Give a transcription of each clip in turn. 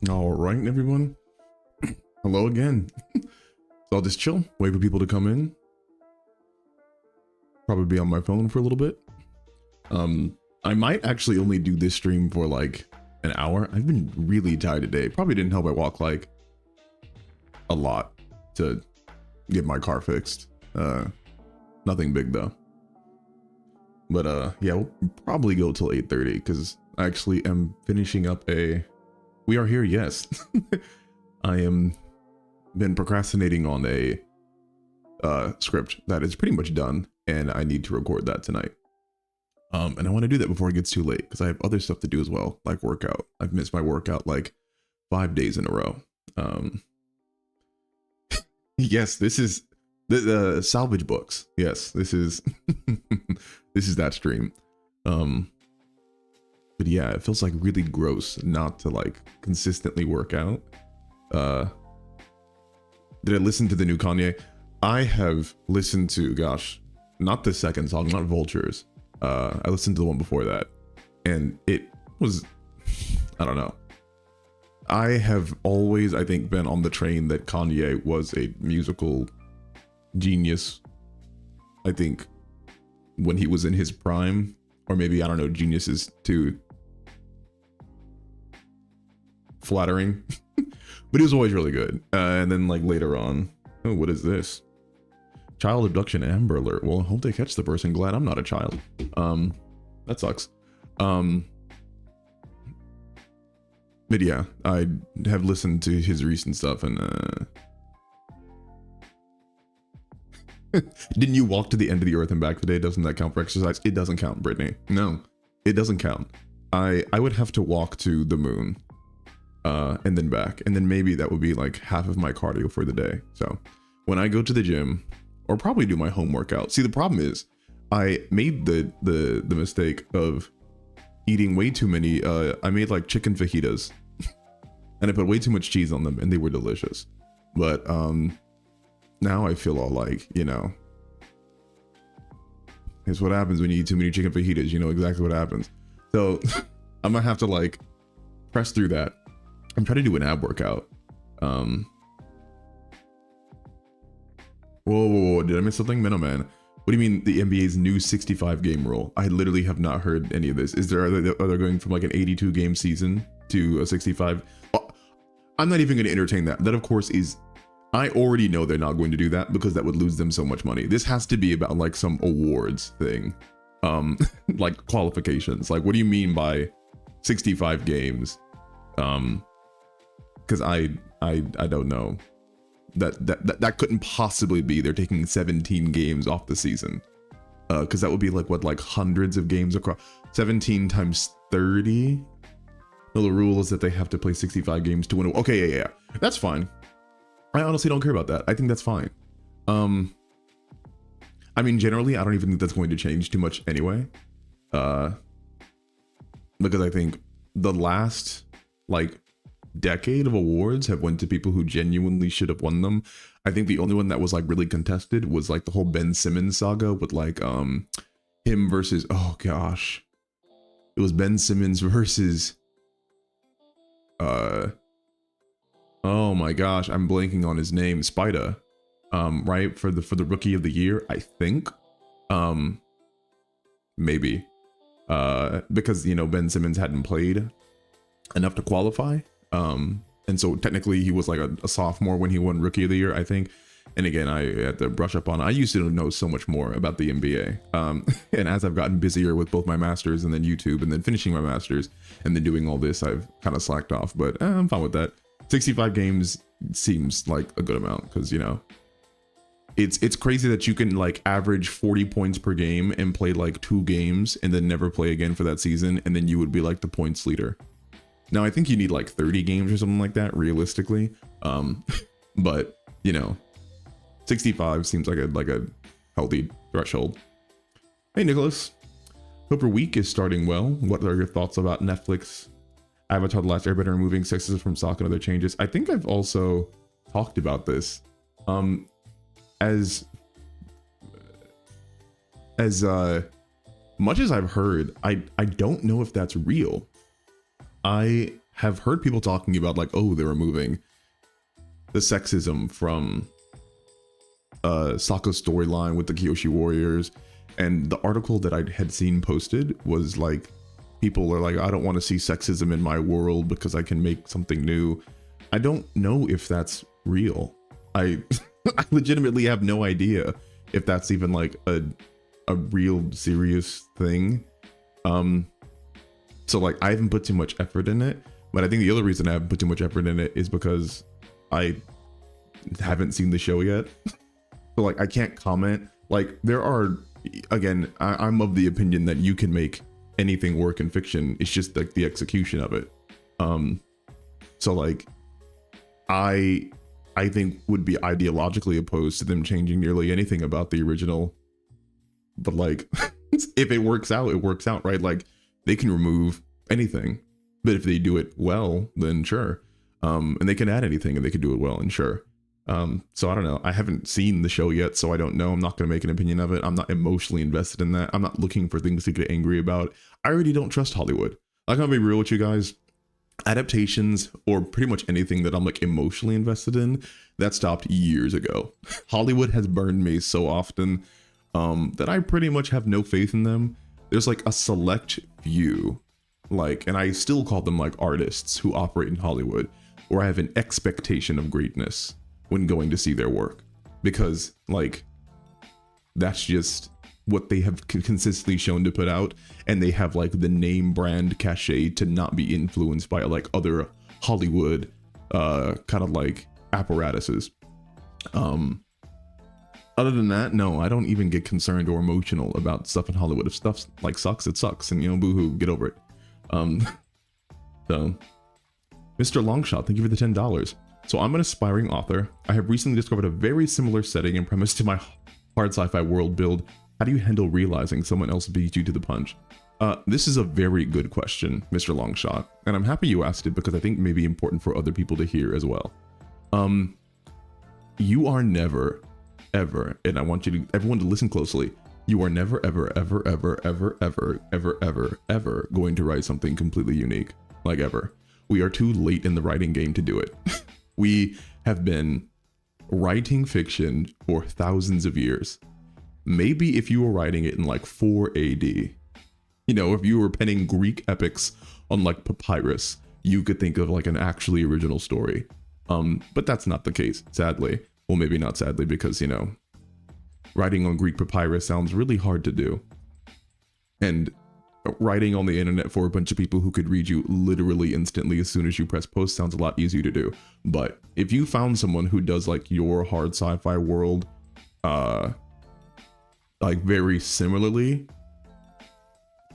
All right, everyone. Hello again. So I'll just chill, wait for people to come in. Probably be on my phone for a little bit. I might actually only do this stream for like an hour. I've been really tired today. Probably didn't help I walk like a lot to get my car fixed. Nothing big though. But yeah, we'll probably go till 8:30 because I actually am finishing up a We Are Here, yes. I am been procrastinating on a script that is pretty much done, and I need to record that tonight. And I want to do that before it gets too late because I have other stuff to do as well, like workout. I've missed my workout like 5 days in a row. Yes, this is the salvage books. Yes, this is this is that stream. But yeah, it feels like really gross not to like consistently work out. Did I listen to the new Kanye? I have listened to, gosh, not the second song, not Vultures. I listened to the one before that, and it was, I don't know. I have always, I think, been on the train that Kanye was a musical genius. I think when he was in his prime, or maybe, I don't know, genius is too flattering, but he was always really good. And then like later on, oh, what is this? Child abduction Amber Alert. Well, I hope they catch the person. Glad I'm not a child. That sucks. But yeah, I have listened to his recent stuff, and didn't you walk to the end of the earth and back today? Doesn't that count for exercise? It doesn't count, Brittany. No, it doesn't count. I would have to walk to the moon, and then back, and then maybe that would be like half of my cardio for the day. So when I go to the gym, or probably do my home workout. See, the problem is I made the mistake of eating way too many. I made like chicken fajitas and I put way too much cheese on them, and they were delicious. But now I feel all like, you know, it's what happens when you eat too many chicken fajitas. You know exactly what happens. So I'm gonna have to like press through that. I'm trying to do an ab workout. Whoa, did I miss something? Middleman. What do you mean the NBA's new 65 game rule? I literally have not heard any of this. Is there, are they going from like an 82 game season to a 65? Oh, I'm not even going to entertain that. That of course is, I already know they're not going to do that because that would lose them so much money. This has to be about like some awards thing. Like qualifications. Like, what do you mean by 65 games? Because I don't know. That couldn't possibly be they're taking 17 games off the season, because that would be like what, like hundreds of games across 17 times 30. No, the rule is that they have to play 65 games to win. Okay, yeah, that's fine. I honestly don't care about that. I think that's fine. I mean, generally I don't even think that's going to change too much anyway, because I think the last like decade of awards have went to people who genuinely should have won them. I think the only one that was like really contested was like the whole Ben Simmons saga with like him versus, oh gosh, it was Ben Simmons versus oh my gosh, I'm blanking on his name, Spida, right, for the rookie of the year, I think. Maybe because, you know, Ben Simmons hadn't played enough to qualify. And so technically he was like a sophomore when he won rookie of the year, I think. And again, I had to brush up on, I used to know so much more about the NBA. And as I've gotten busier with both my masters and then YouTube and then finishing my masters and then doing all this, I've kind of slacked off, but I'm fine with that. 65 games seems like a good amount because, you know, it's crazy that you can like average 40 points per game and play like 2 games and then never play again for that season. And then you would be like the points leader. Now, I think you need like 30 games or something like that, realistically. But, you know, 65 seems like a healthy threshold. Hey, Nicholas. Hope your week is starting well. What are your thoughts about Netflix, Avatar: The Last Airbender removing sexism from stock and other changes? I think I've also talked about this. As much as I've heard, I don't know if that's real. I have heard people talking about like, oh, they're removing the sexism from Sokka's storyline with the Kyoshi warriors. And the article that I had seen posted was like, people are like, I don't want to see sexism in my world because I can make something new. I don't know if that's real. I I legitimately have no idea if that's even like a real serious thing. So like, I haven't put too much effort in it, but I think the other reason I haven't put too much effort in it is because I haven't seen the show yet. So like, I can't comment. Like, there are, again, I'm of the opinion that you can make anything work in fiction. It's just like the execution of it. So like, I think would be ideologically opposed to them changing nearly anything about the original. But like, if it works out, it works out, right? Like, they can remove anything, but if they do it well, then sure. And they can add anything and they can do it well, and sure. So I don't know. I haven't seen the show yet, so I don't know. I'm not going to make an opinion of it. I'm not emotionally invested in that. I'm not looking for things to get angry about. I already don't trust Hollywood. I'm going to be real with you guys. Adaptations, or pretty much anything that I'm like emotionally invested in, that stopped years ago. Hollywood has burned me so often that I pretty much have no faith in them. There's like a select few, like, and I still call them like artists who operate in Hollywood, where I have an expectation of greatness when going to see their work, because like, that's just what they have consistently shown to put out, and they have like the name brand cachet to not be influenced by like other Hollywood kind of like apparatuses. Other than that, no, I don't even get concerned or emotional about stuff in Hollywood. If stuff like sucks, it sucks, and you know, boohoo, get over it. So Mr. Longshot, thank you for the $10. So I'm an aspiring author. I have recently discovered a very similar setting and premise to my hard sci-fi world build. How do you handle realizing someone else beat you to the punch? This is a very good question, Mr. Longshot, and I'm happy you asked it because I think it may be important for other people to hear as well. You are never, ever, and I want everyone to listen closely. You are never, ever, ever, ever, ever, ever, ever, ever, ever going to write something completely unique, like ever. We are too late in the writing game to do it. We have been writing fiction for thousands of years. Maybe if you were writing it in like 4 AD, you know, if you were penning Greek epics on like papyrus, you could think of like an actually original story. But that's not the case, sadly. Well, maybe not sadly, because, you know, writing on Greek papyrus sounds really hard to do. And writing on the internet for a bunch of people who could read you literally instantly as soon as you press post sounds a lot easier to do. But if you found someone who does like your hard sci-fi world, like very similarly,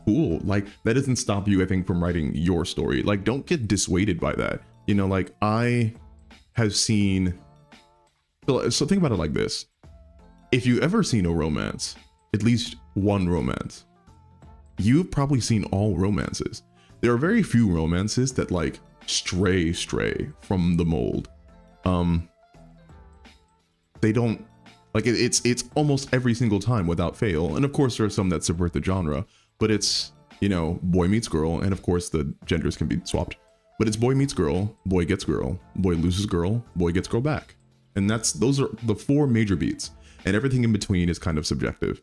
cool. Like, that doesn't stop you, I think, from writing your story. Like, don't get dissuaded by that. You know, like, I have seen, so think about it like this. If you've ever seen a romance, at least one romance, you've probably seen all romances. There are very few romances that like stray from the mold. They don't, like, it's almost every single time without fail. And of course there are some that subvert the genre, but it's, you know, boy meets girl, and of course the genders can be swapped, but it's boy meets girl, boy gets girl, boy loses girl, boy gets girl back. And those are the 4 major beats, and everything in between is kind of subjective.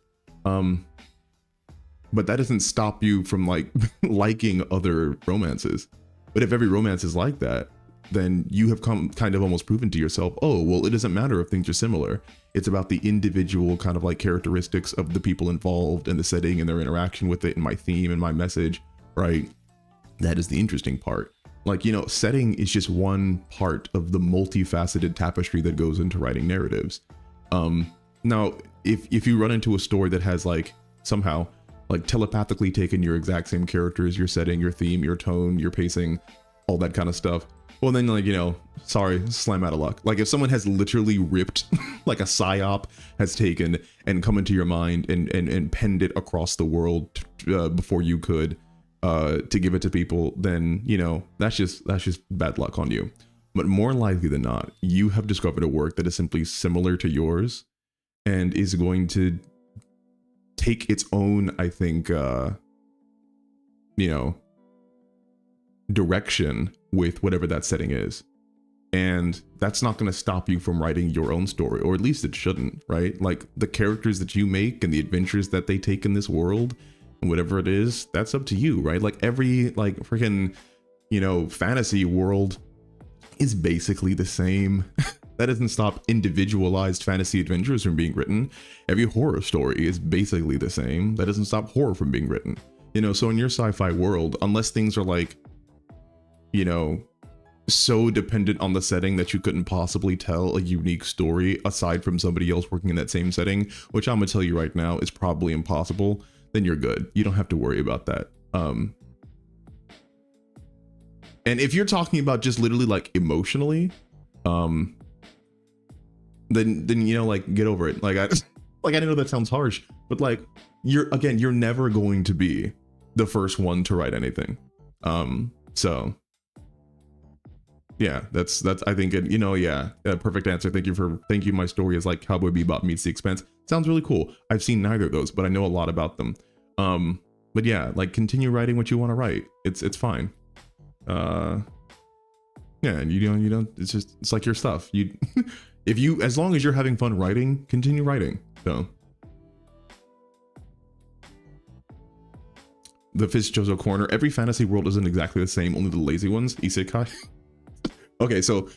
But that doesn't stop you from like liking other romances. But if every romance is like that, then you have kind of almost proven to yourself, oh, well, it doesn't matter if things are similar. It's about the individual kind of like characteristics of the people involved and the setting and their interaction with it and my theme and my message, right? That is the interesting part. Like, you know, setting is just one part of the multifaceted tapestry that goes into writing narratives. Now, if you run into a story that has like somehow like telepathically taken your exact same characters, your setting, your theme, your tone, your pacing, all that kind of stuff, well then, like, you know, sorry, slam out of luck. Like, if someone has literally ripped like a psyop has taken and come into your mind and penned it across the world before you could to give it to people, then, you know, that's just bad luck on you. But more likely than not, you have discovered a work that is simply similar to yours and is going to take its own, I think, you know, direction with whatever that setting is. And that's not going to stop you from writing your own story, or at least it shouldn't, right? Like the characters that you make and the adventures that they take in this world and whatever it is, that's up to you, right? Like every like freaking, you know, fantasy world is basically the same. That doesn't stop individualized fantasy adventures from being written. Every horror story is basically the same. That doesn't stop horror from being written. You know, so in your sci-fi world, unless things are like, you know, so dependent on the setting that you couldn't possibly tell a unique story aside from somebody else working in that same setting, which I'm gonna tell you right now is probably impossible, then you're good. You don't have to worry about that. And if you're talking about just literally like emotionally, then you know, like get over it. Like I know that sounds harsh, but like you're never going to be the first one to write anything. So yeah, that's I think it, you know, yeah, perfect answer. Thank you. My story is like Cowboy Bebop meets The Expanse. Sounds really cool. I've seen neither of those, but I know a lot about them. But yeah, like continue writing what you want to write. It's fine. Yeah, and you don't it's like your stuff. You as long as you're having fun writing, continue writing. So the Fizz Jozo Corner, every fantasy world isn't exactly the same, only the lazy ones. Isekai. Okay, so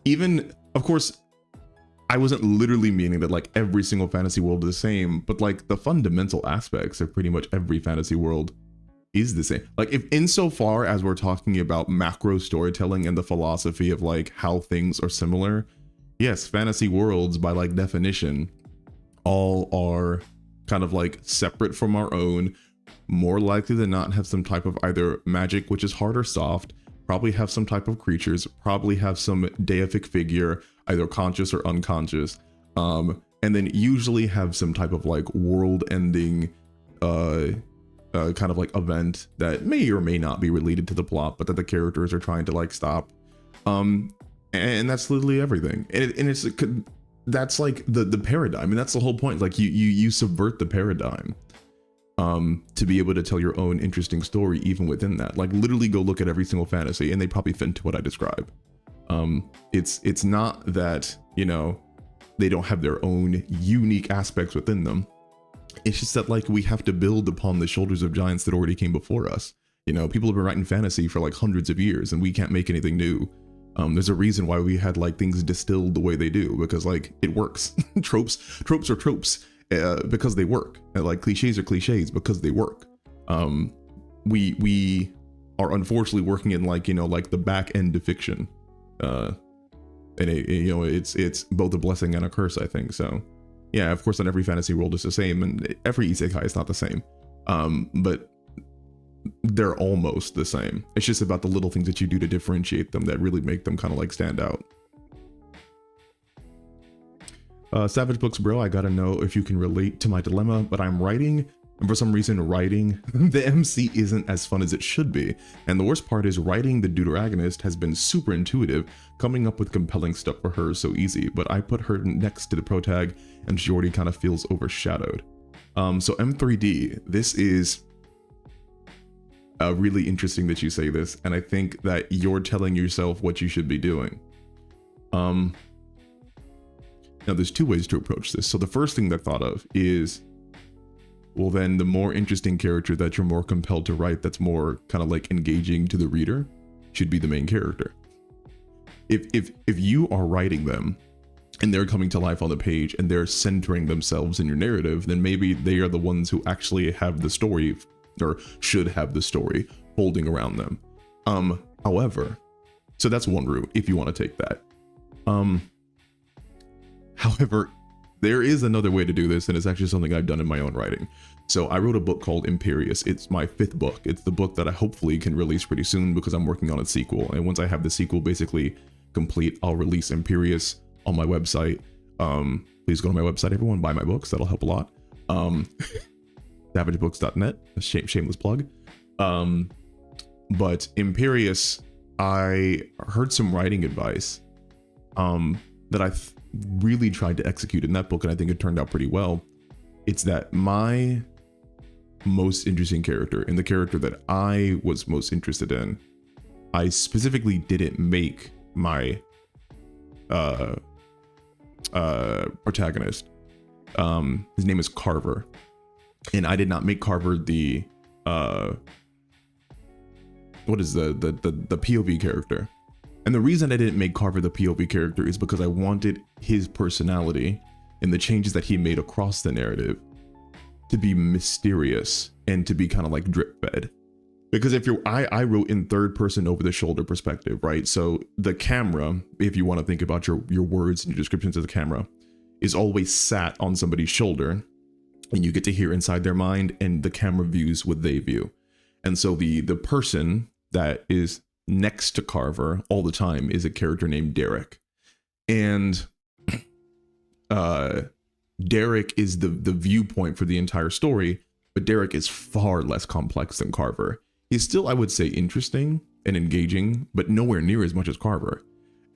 even, of course, I wasn't literally meaning that like every single fantasy world is the same, but like the fundamental aspects of pretty much every fantasy world is the same. Like if insofar as we're talking about macro storytelling and the philosophy of like how things are similar, yes, fantasy worlds by like definition all are kind of like separate from our own, more likely than not have some type of either magic, which is hard or soft, probably have some type of creatures, probably have some deific figure, either conscious or unconscious, and then usually have some type of like world-ending kind of like event that may or may not be related to the plot, but that the characters are trying to like stop. And that's literally everything. And that's like the paradigm, and that's the whole point. Like you subvert the paradigm to be able to tell your own interesting story even within that. Like literally go look at every single fantasy and they probably fit into what I describe. It's not that, you know, they don't have their own unique aspects within them. It's just that like we have to build upon the shoulders of giants that already came before us. You know, people have been writing fantasy for like hundreds of years and we can't make anything new. There's a reason why we had like things distilled the way they do, because like it works. tropes are tropes because they work. Like cliches are cliches because they work. We are unfortunately working in like, you know, like the back end of fiction. And you know, it's both a blessing and a curse, I think. So yeah, of course, not every fantasy world is the same, and every isekai is not the same. But they're almost the same. It's just about the little things that you do to differentiate them that really make them kind of like stand out. Savage Books Bro, I gotta know if you can relate to my dilemma, but I'm writing, and for some reason writing the MC isn't as fun as it should be. And the worst part is writing the deuteragonist has been super intuitive, coming up with compelling stuff for her is so easy, but I put her next to the protag and she already kind of feels overshadowed. So M3D, this is really interesting that you say this, and I think that you're telling yourself what you should be doing. Now there's two ways to approach this. So the first thing that I thought of is, well then the more interesting character that you're more compelled to write, that's more kind of like engaging to the reader, should be the main character. If you are writing them and they're coming to life on the page and they're centering themselves in your narrative, then maybe they are the ones who actually have the story, or should have the story holding around them. However, so that's one route if you want to take that. However, there is another way to do this, and it's actually something I've done in my own writing. So I wrote a book called Imperious. It's my 5th book. It's the book that I hopefully can release pretty soon because I'm working on a sequel. And once I have the sequel basically complete, I'll release Imperious on my website. Please go to my website, everyone, buy my books. That'll help a lot. savagebooks.net, a shameless plug. But Imperious, I heard some writing advice that I really tried to execute in that book, and I think it turned out pretty well. It's that my most interesting character and the character that I was most interested in, I specifically didn't make my protagonist. His name is Carver, and I did not make Carver the what is the POV character. And the reason I didn't make Carver the POV character is because I wanted his personality and the changes that he made across the narrative to be mysterious and to be kind of like drip fed. Because if I wrote in third person over the shoulder perspective, right? So the camera, if you want to think about your words and your descriptions of the camera, is always sat on somebody's shoulder, and you get to hear inside their mind, and the camera views what they view. And so the person that is next to Carver all the time is a character named Derek. And Derek is the viewpoint for the entire story, but Derek is far less complex than Carver. He's still, I would say, interesting and engaging, but nowhere near as much as Carver.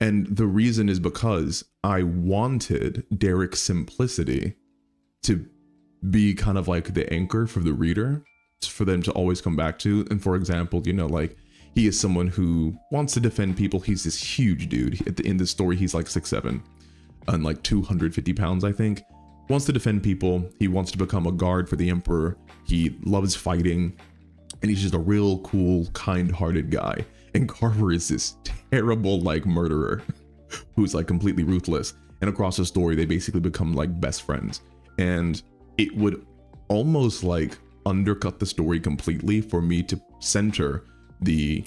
And the reason is because I wanted Derek's simplicity to be kind of like the anchor for the reader, for them to always come back to. And for example, you know, like, he is someone who wants to defend people. He's this huge dude. At the end of the story, he's like 6'7" and like 250 pounds, I think. Wants to defend people. He wants to become a guard for the Emperor. He loves fighting. And he's just a real cool, kind-hearted guy. And Carver is this terrible, like, murderer who's like completely ruthless. And across the story, they basically become like best friends. And it would almost like undercut the story completely for me to center the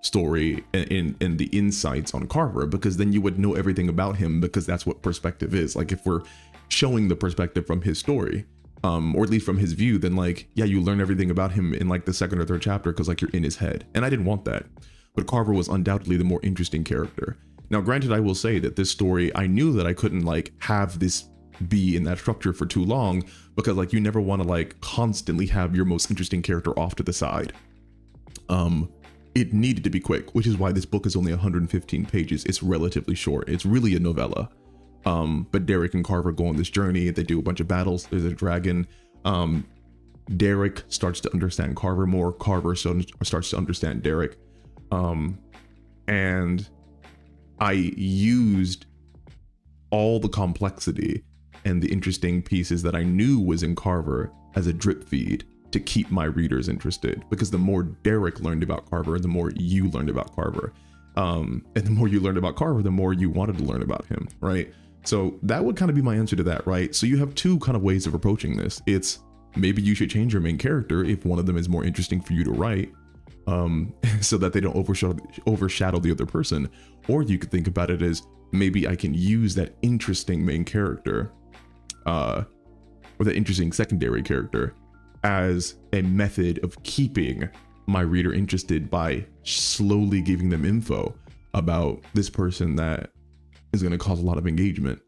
story and the insights on Carver, because then you would know everything about him, because that's what perspective is. Like, if we're showing the perspective from his story, or at least from his view, then like, yeah, you learn everything about him in like the second or third chapter, because like you're in his head. And I didn't want that. But Carver was undoubtedly the more interesting character. Now, granted, I will say that this story, I knew that I couldn't like have this be in that structure for too long, because like you never want to like constantly have your most interesting character off to the side. It needed to be quick, which is why this book is only 115 pages. It's relatively short. It's really a novella. But Derek and Carver go on this journey. They do a bunch of battles. There's a dragon. Derek starts to understand Carver more. Carver starts to understand Derek. And I used all the complexity and the interesting pieces that I knew was in Carver as a drip feed to keep my readers interested, because the more Derek learned about Carver, the more you learned about Carver. And the more you learned about Carver, the more you wanted to learn about him, right? So that would kind of be my answer to that, right? So you have two kind of ways of approaching this. It's maybe you should change your main character if one of them is more interesting for you to write, so that they don't overshadow the other person. Or you could think about it as, maybe I can use that interesting main character, or that interesting secondary character, as a method of keeping my reader interested by slowly giving them info about this person that is going to cause a lot of engagement,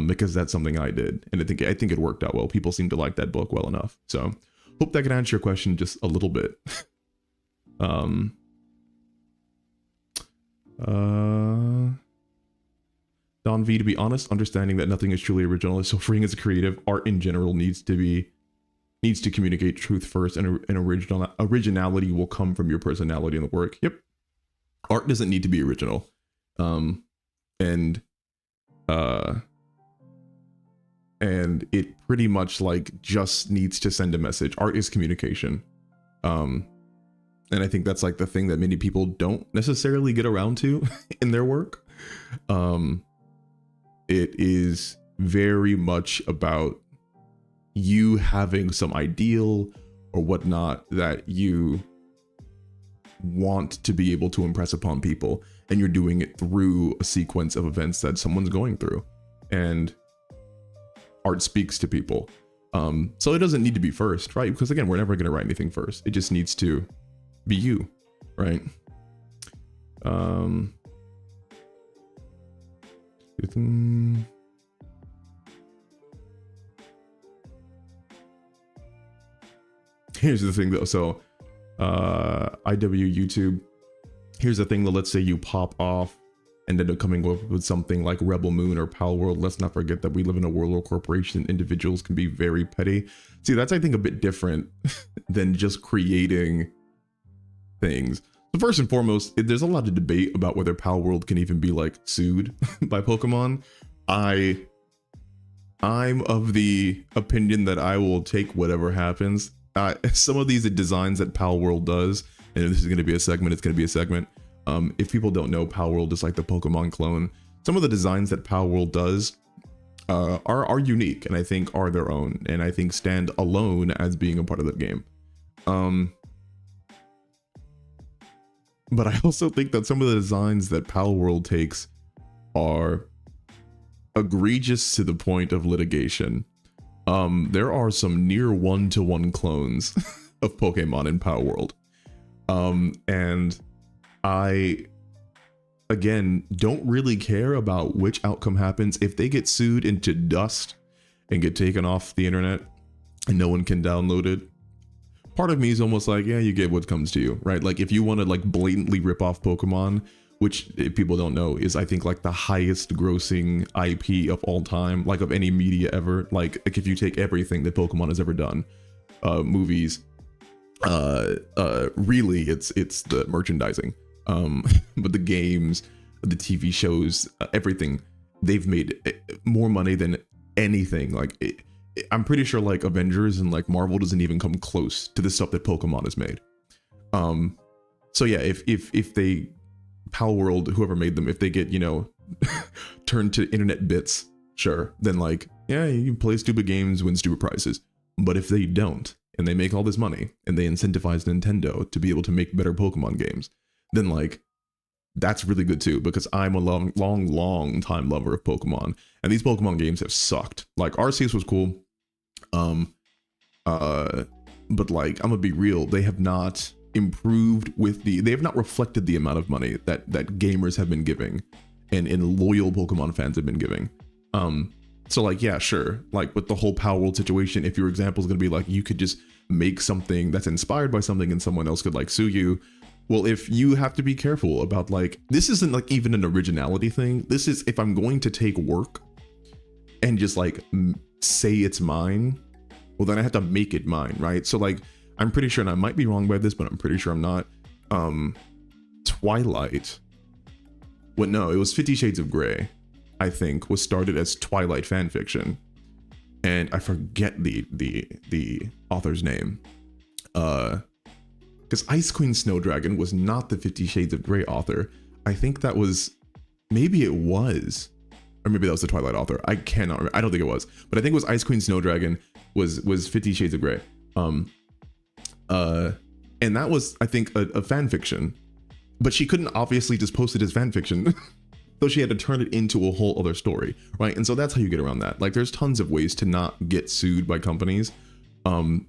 because that's something I did, and I think it worked out well. People seem to like that book well enough. So hope that can answer your question just a little bit. Don V, to be honest, understanding that nothing is truly original is so freeing as a creative. Art in general needs to communicate truth first, and originality will come from your personality in the work. Yep. Art doesn't need to be original. And it pretty much like just needs to send a message. Art is communication. And I think that's like the thing that many people don't necessarily get around to in their work. It is very much about you having some ideal or whatnot that you want to be able to impress upon people, and you're doing it through a sequence of events that someone's going through, and art speaks to people. So it doesn't need to be first, right? Because again, we're never going to write anything first. It just needs to be you, right? Here's the thing though. So IW YouTube, here's the thing though. Let's say you pop off ended up coming up with something like Rebel Moon or Pal World. Let's not forget that we live in a world where corporation individuals can be very petty. See, that's I think a bit different than just creating things. So first and foremost, there's a lot of debate about whether Pal World can even be like sued by Pokemon. I'm of the opinion that I will take whatever happens. Some of these designs that Pal World does, and this is going to be a segment, it's going to be a segment. If people don't know, Pal World is like the Pokemon clone. Some of the designs that Pal World does are unique, and I think are their own, and I think stand alone as being a part of the game. But I also think that some of the designs that Pal World takes are egregious to the point of litigation. There are some near one-to-one clones of Pokemon in Pal World. And I, again, don't really care about which outcome happens. If they get sued into dust and get taken off the internet and no one can download it, part of me is almost like, yeah, you get what comes to you, right? Like if you want to like blatantly rip off Pokemon, which if people don't know is I think like the highest grossing IP of all time, like of any media ever. Like if you take everything that Pokemon has ever done, movies, really it's the merchandising, but the games, the TV shows, everything, they've made more money than anything. Like I'm pretty sure like Avengers and like Marvel doesn't even come close to the stuff that Pokemon has made. So yeah, if they Pal World, whoever made them, if they get, you know, turned to internet bits, sure, then like, yeah, you play stupid games, win stupid prizes. But if they don't, and they make all this money, and they incentivize Nintendo to be able to make better Pokemon games, then like, that's really good too, because I'm a long time lover of Pokemon, and these Pokemon games have sucked. Like Arceus was cool, but like, I'm gonna be real, they have not improved with they have not reflected the amount of money that gamers have been giving and loyal Pokemon fans have been giving. So like, yeah, sure, like with the whole Pal World situation, if your example is gonna be like you could just make something that's inspired by something and someone else could like sue you, well, if you have to be careful about like, this isn't like even an originality thing. This is, if I'm going to take work and just like say it's mine, well then I have to make it mine, right? So like, I'm pretty sure, and I might be wrong by this, but I'm pretty sure I'm not. Twilight. Well, no, it was 50 Shades of Grey, I think, was started as Twilight fanfiction, and I forget the author's name. Because Ice Queen Snowdragon was not the 50 Shades of Grey author. I think that was, maybe it was, or maybe that was the Twilight author. I cannot remember. I don't think it was, but I think it was Ice Queen Snowdragon was 50 Shades of Grey. And that was, I think, a fan fiction, but she couldn't obviously just post it as fan fiction, so she had to turn it into a whole other story, right? And so that's how you get around that. Like, there's tons of ways to not get sued by companies.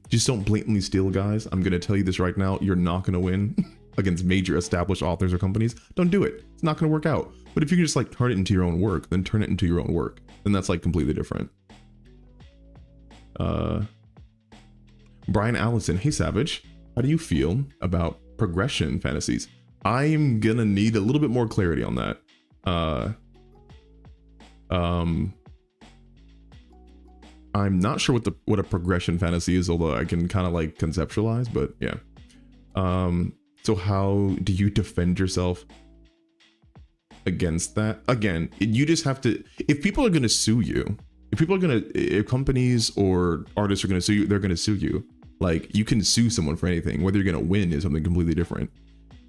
Just don't blatantly steal, guys. I'm gonna tell you this right now, you're not gonna win against major established authors or companies. Don't do it. It's not gonna work out. But if you can just like turn it into your own work, then turn it into your own work. Then that's like completely different. Brian Allison, hey Savage, how do you feel about progression fantasies? I'm gonna need a little bit more clarity on that. I'm not sure what a progression fantasy is, although I can kind of like conceptualize, but yeah. So how do you defend yourself against that? Again, you just have to, if people are gonna sue you, if companies or artists are gonna sue you, they're gonna sue you. Like, you can sue someone for anything. Whether you're gonna win is something completely different,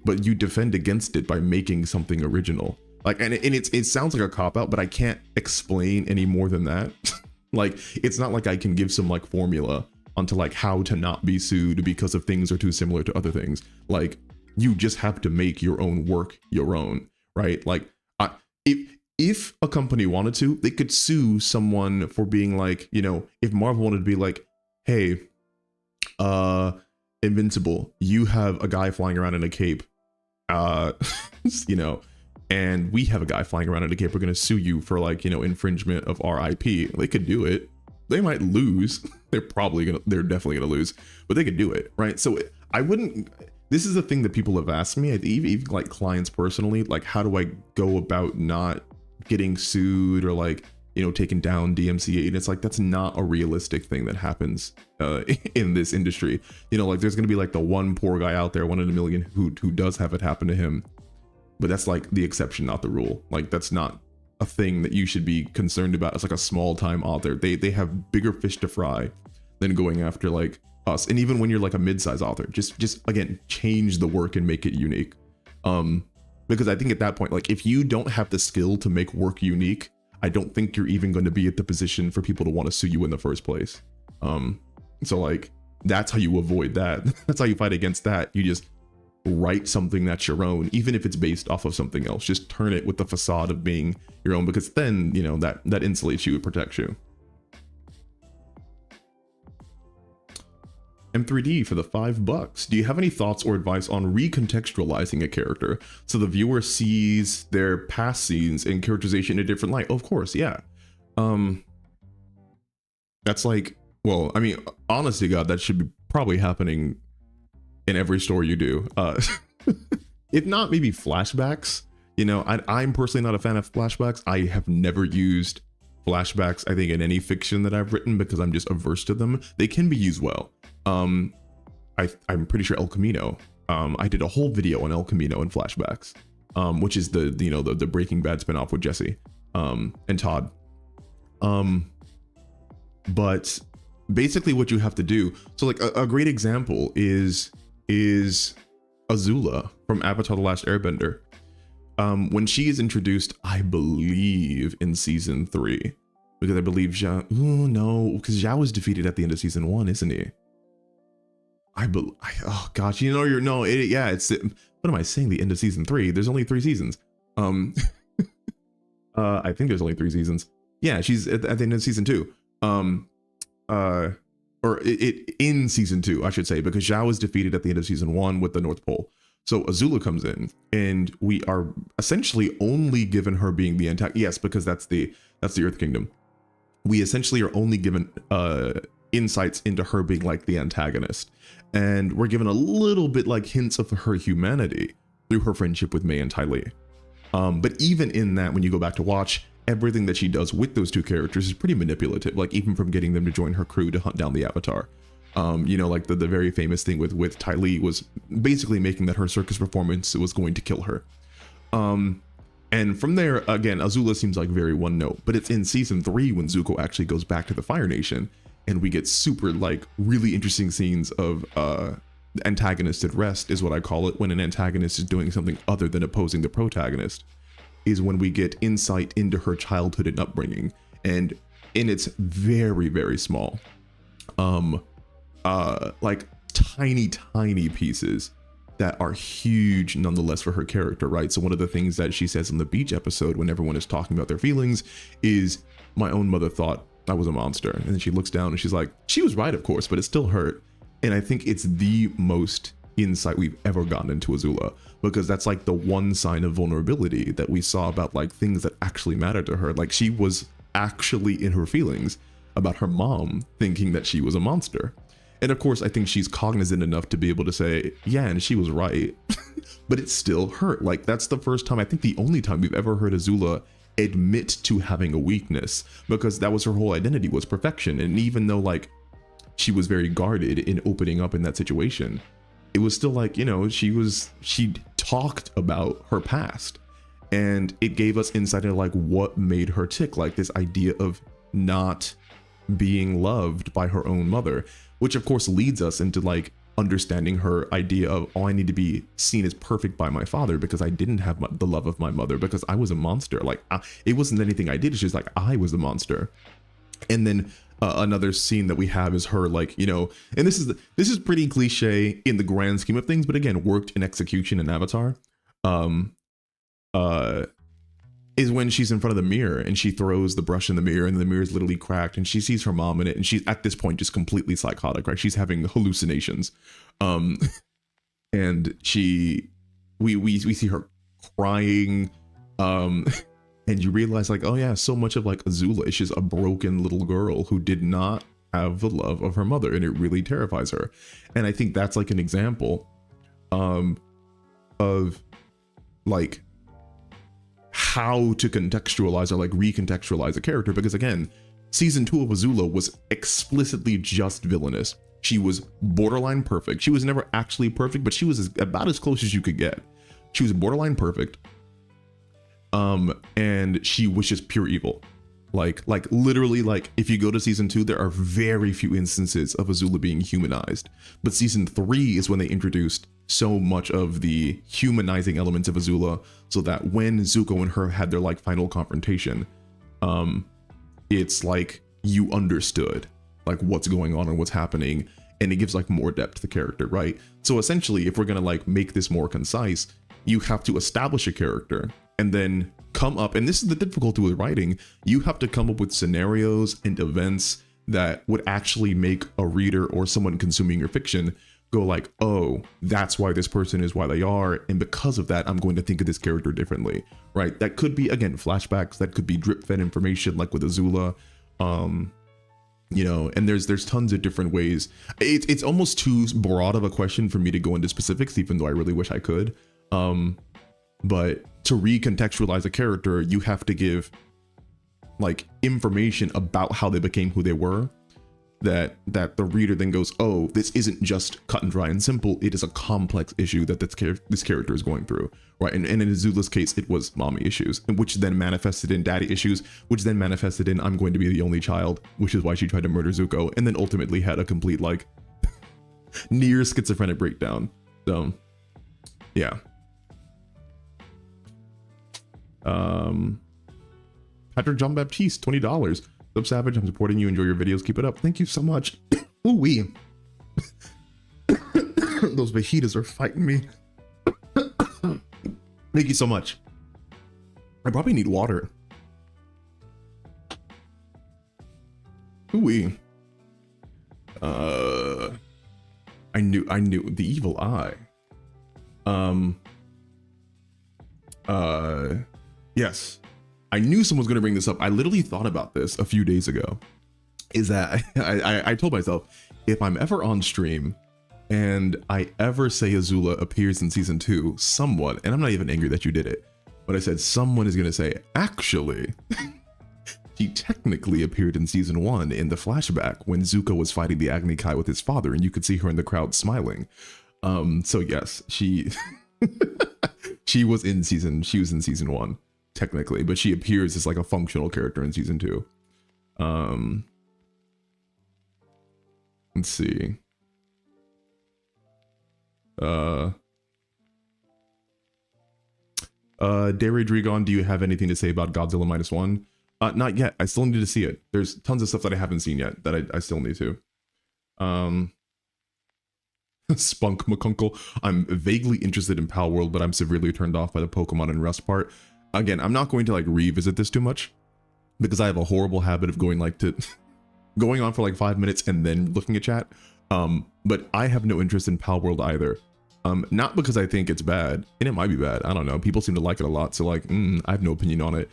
but you defend against it by making something original. Like, and it sounds like a cop-out, but I can't explain any more than that. Like, it's not like I can give some like formula onto like how to not be sued because of things are too similar to other things. Like, you just have to make your own work your own, right? Like, if a company wanted to, they could sue someone for being like, you know, if Marvel wanted to be like, hey, Invincible, you have a guy flying around in a cape, you know, and we have a guy flying around in a cape, we're gonna sue you for like, you know, infringement of our IP. They could do it. They might lose. They're definitely gonna lose, but they could do it, right? So I wouldn't, this is the thing that people have asked me, even like clients personally, like how do I go about not getting sued or like, you know, taken down DMCA? And it's like, that's not a realistic thing that happens in this industry. You know, like there's gonna be like the one poor guy out there, 1 in a million, who does have it happen to him, but that's like the exception, not the rule. Like that's not a thing that you should be concerned about. It's like a small time author. They have bigger fish to fry than going after like us. And even when you're like a mid-size author, just again, change the work and make it unique. Because I think at that point, like if you don't have the skill to make work unique, I don't think you're even going to be at the position for people to want to sue you in the first place. So like that's how you avoid that. That's how you fight against that. You just write something that's your own, even if it's based off of something else. Just turn it with the facade of being your own, because then, you know, that insulates you, it protects you. M3D for the $5. Do you have any thoughts or advice on recontextualizing a character so the viewer sees their past scenes and characterization in a different light? Oh, of course, yeah. That's like, well, I mean, honest to God, that should be probably happening in every story you do. If not, maybe flashbacks. You know, I'm personally not a fan of flashbacks. I have never used flashbacks, I think, in any fiction that I've written because I'm just averse to them. They can be used well. I'm pretty sure El Camino. I did a whole video on El Camino and flashbacks, which is the the Breaking Bad spinoff with Jesse and Todd. But basically, what you have to do. So, like a great example is Azula from Avatar: The Last Airbender. When she is introduced, I believe in season 3, because I believe Zhao. Oh no, because Zhao was defeated at the end of season 1, isn't he? Oh gosh, you know, it's, what am I saying? The end of season 3. There's only 3 seasons. I think there's only 3 seasons. Yeah, she's at the end of season 2. Or in season 2, I should say, because Zhao was defeated at the end of season 1 with the North Pole. So Azula comes in, and we are essentially only given her being the antagonist. Yes, because that's the Earth Kingdom. We essentially are only given insights into her being like the antagonist, and we're given a little bit like hints of her humanity through her friendship with Mei and Ty Lee. But even in that, when you go back to watch, everything that she does with those 2 characters is pretty manipulative. Like even from getting them to join her crew to hunt down the Avatar. You know, like the very famous thing with Ty Lee was basically making that her circus performance was going to kill her. And from there, again, Azula seems like very one note, but it's in season 3 when Zuko actually goes back to the Fire Nation, and we get super like really interesting scenes of antagonist at rest, is what I call it, when an antagonist is doing something other than opposing the protagonist, is when we get insight into her childhood and upbringing, and it's very, very small. Like tiny pieces that are huge nonetheless for her character, right? So one of the things that she says in the beach episode when everyone is talking about their feelings is, my own mother thought I was a monster. And then she looks down and she's like, she was right, of course, but it still hurt. And I think it's the most insight we've ever gotten into Azula, because that's like the one sign of vulnerability that we saw about like things that actually mattered to her. Like she was actually in her feelings about her mom thinking that she was a monster. And of course, I think she's cognizant enough to be able to say, yeah, and she was right, but it still hurt. Like that's the first time, I think the only time we've ever heard Azula admit to having a weakness, because that was her whole identity, was perfection. And even though like she was very guarded in opening up in that situation, it was still like, you know, she talked about her past, and it gave us insight into like what made her tick, like this idea of not being loved by her own mother, which of course leads us into like understanding her idea of, oh, I need to be seen as perfect by my father because I didn't have the love of my mother, because I was a monster. Like it wasn't anything I did, it's just like I was the monster. And then another scene that we have is her like, you know, and this is pretty cliche in the grand scheme of things, but again worked in execution in Avatar, is when she's in front of the mirror and she throws the brush in the mirror and the mirror is literally cracked, and she sees her mom in it, and she's at this point just completely psychotic, right? She's having hallucinations. And we see her crying, and you realize like, oh yeah, so much of like Azula is just a broken little girl who did not have the love of her mother, and it really terrifies her. And I think that's like an example of like how to contextualize or like recontextualize a character, because again, season 2 of Azula was explicitly just villainous. She was borderline perfect. She was never actually perfect, but she was about as close as you could get. She was borderline perfect. And she was just pure evil. Like literally, like if you go to season 2, there are very few instances of Azula being humanized. But season 3 is when they introduced so much of the humanizing elements of Azula, so that when Zuko and her had their like final confrontation, it's like you understood like what's going on and what's happening, and it gives like more depth to the character, right? So essentially, if we're gonna like make this more concise, you have to establish a character and then come up, and this is the difficulty with writing, you have to come up with scenarios and events that would actually make a reader or someone consuming your fiction go like, oh, that's why this person is why they are, and because of that, I'm going to think of this character differently, right? That could be, again, flashbacks, that could be drip-fed information like with Azula, you know, and there's tons of different ways. It's almost too broad of a question for me to go into specifics, even though I really wish I could. But to recontextualize a character, you have to give like information about how they became who they were, that the reader then goes, oh, this isn't just cut and dry and simple, it is a complex issue that this character is going through, right? And in Azula's case, it was mommy issues, which then manifested in daddy issues, which then manifested in I'm going to be the only child, which is why she tried to murder Zuko, and then ultimately had a complete like near schizophrenic breakdown. So yeah. Patrick John Baptiste, $20. Sub Savage, I'm supporting you. Enjoy your videos. Keep it up. Thank you so much. Ooh wee. Those fajitas are fighting me. Thank you so much. I probably need water. Ooh wee. I knew the evil eye. Yes. I knew someone was going to bring this up. I literally thought about this a few days ago. Is that I told myself, if I'm ever on stream and I ever say Azula appears in season 2, someone, and I'm not even angry that you did it, but I said someone is going to say, actually, she technically appeared in season 1 in the flashback when Zuko was fighting the Agni Kai with his father, and you could see her in the crowd smiling. So yes, she was in season 1. Technically, but she appears as like a functional character in season 2. Let's see. Derry Dregon, do you have anything to say about Godzilla -1? Not yet. I still need to see it. There's tons of stuff that I haven't seen yet that I still need to. Spunk McCunkle, I'm vaguely interested in Pal World, but I'm severely turned off by the Pokemon and Rust part. Again, I'm not going to like revisit this too much because I have a horrible habit of going like going on for like 5 minutes and then looking at chat. But I have no interest in Pal World either. Not because I think it's bad, and it might be bad. I don't know. People seem to like it a lot. So like, I have no opinion on it.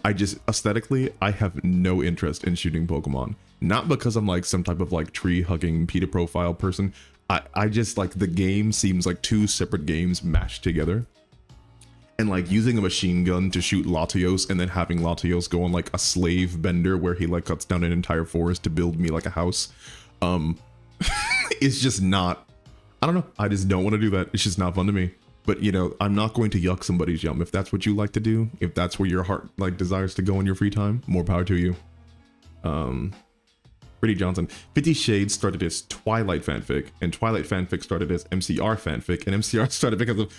I just aesthetically, I have no interest in shooting Pokemon. Not because I'm like some type of like tree hugging PETA profile person. I just like the game seems like two separate games mashed together. And like using a machine gun to shoot Latios and then having Latios go on like a slave bender where he like cuts down an entire forest to build me like a house. It's just not, I don't know. I just don't want to do that. It's just not fun to me. But you know, I'm not going to yuck somebody's yum. If that's what you like to do, if that's where your heart like desires to go in your free time, more power to you. Pretty Johnson, 50 Shades started as Twilight fanfic, and Twilight fanfic started as MCR fanfic, and MCR started because of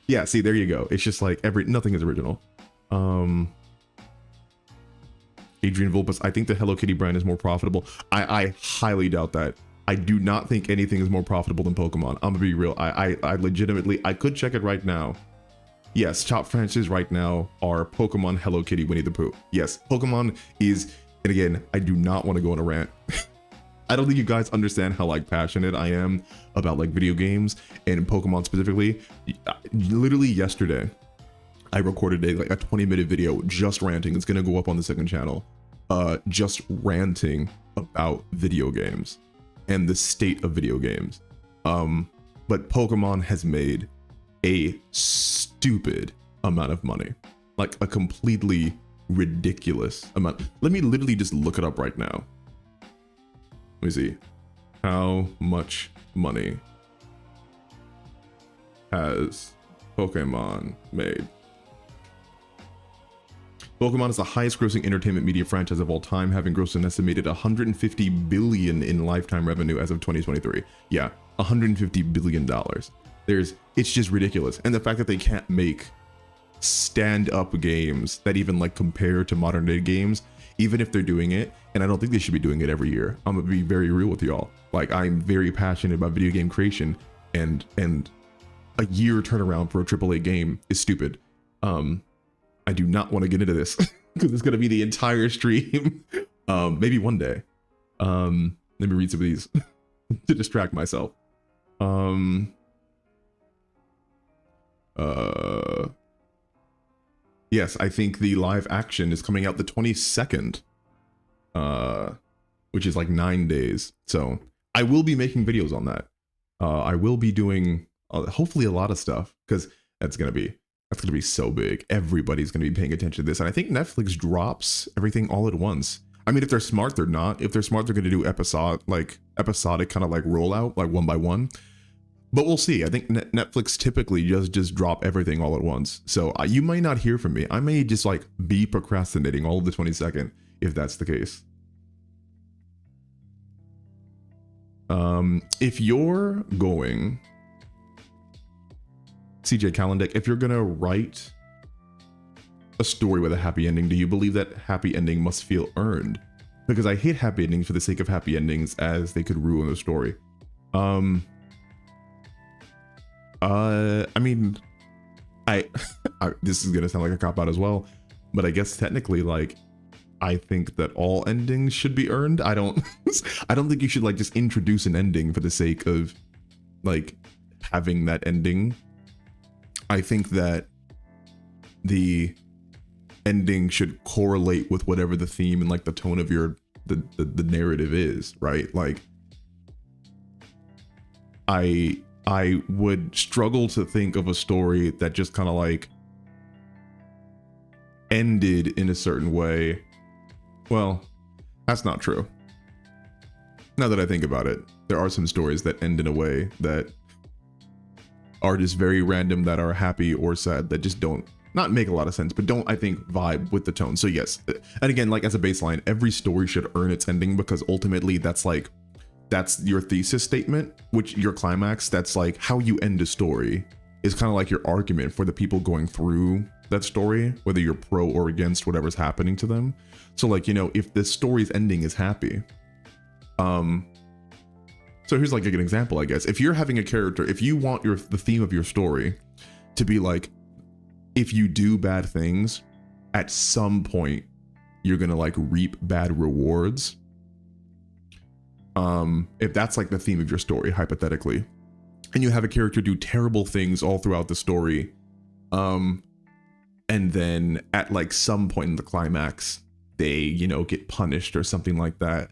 yeah, see, there you go. It's just like nothing is original. Adrian Vulpes, I think the Hello Kitty brand is more profitable. I highly doubt that. I do not think anything is more profitable than Pokemon. I'm gonna be real. I legitimately, I could check it right now. Yes, top franchises right now are Pokemon, Hello Kitty, Winnie the Pooh. Yes, Pokemon is, and again, I do not want to go on a rant. I don't think you guys understand how like passionate I am about like video games and Pokemon specifically. Literally yesterday, I recorded a 20-minute video just ranting. It's gonna go up on the second channel. Just ranting about video games and the state of video games. but Pokemon has made a stupid amount of money, like a completely ridiculous amount. Let me literally just look it up right now. Let me see. How much money has Pokemon made? Pokemon is the highest grossing entertainment media franchise of all time, having grossed an estimated 150 billion in lifetime revenue as of 2023. Yeah, 150 billion dollars. It's just ridiculous. And the fact that they can't make stand-up games that even like compare to modern day games, even if they're doing it, and I don't think they should be doing it every year. I'm gonna be very real with y'all. Like, I'm very passionate about video game creation, and a year turnaround for a AAA game is stupid. I do not want to get into this because it's going to be the entire stream. Maybe one day. Let me read some of these to distract myself. Yes, I think the live action is coming out the 22nd, which is like 9 days. So I will be making videos on that. I will be doing hopefully a lot of stuff, because that's going to be so big. Everybody's going to be paying attention to this. And I think Netflix drops everything all at once. I mean, if they're smart, they're not. If they're smart, they're going to do episodic kind of like rollout, like one by one. But we'll see. I think Netflix typically just drop everything all at once. So you might not hear from me. I may just like be procrastinating all of the 22nd if that's the case. If you're going... CJ Calendek, if you're gonna write a story with a happy ending, do you believe that happy ending must feel earned? Because I hate happy endings for the sake of happy endings, as they could ruin the story. I mean, this is gonna sound like a cop-out as well, but I guess technically, like, I think that all endings should be earned. I don't think you should like just introduce an ending for the sake of like having that ending. I think that the ending should correlate with whatever the theme and like the tone of your the narrative is, right? Like, I would struggle to think of a story that just kind of like ended in a certain way. Well, that's not true. Now that I think about it, there are some stories that end in a way that are just very random, that are happy or sad, that just don't not make a lot of sense, but don't, I think, vibe with the tone. So yes, and again, like as a baseline, every story should earn its ending, because ultimately that's your thesis statement, which your climax, that's like how you end a story, is kind of like your argument for the people going through that story, whether you're pro or against whatever's happening to them. So like, you know, if the story's ending is happy, so here's like an example, I guess. If you're having a character, if you want the theme of your story to be like, if you do bad things, at some point you're gonna like reap bad rewards. If that's like the theme of your story, hypothetically, and you have a character do terrible things all throughout the story, and then at like some point in the climax, they, you know, get punished or something like that.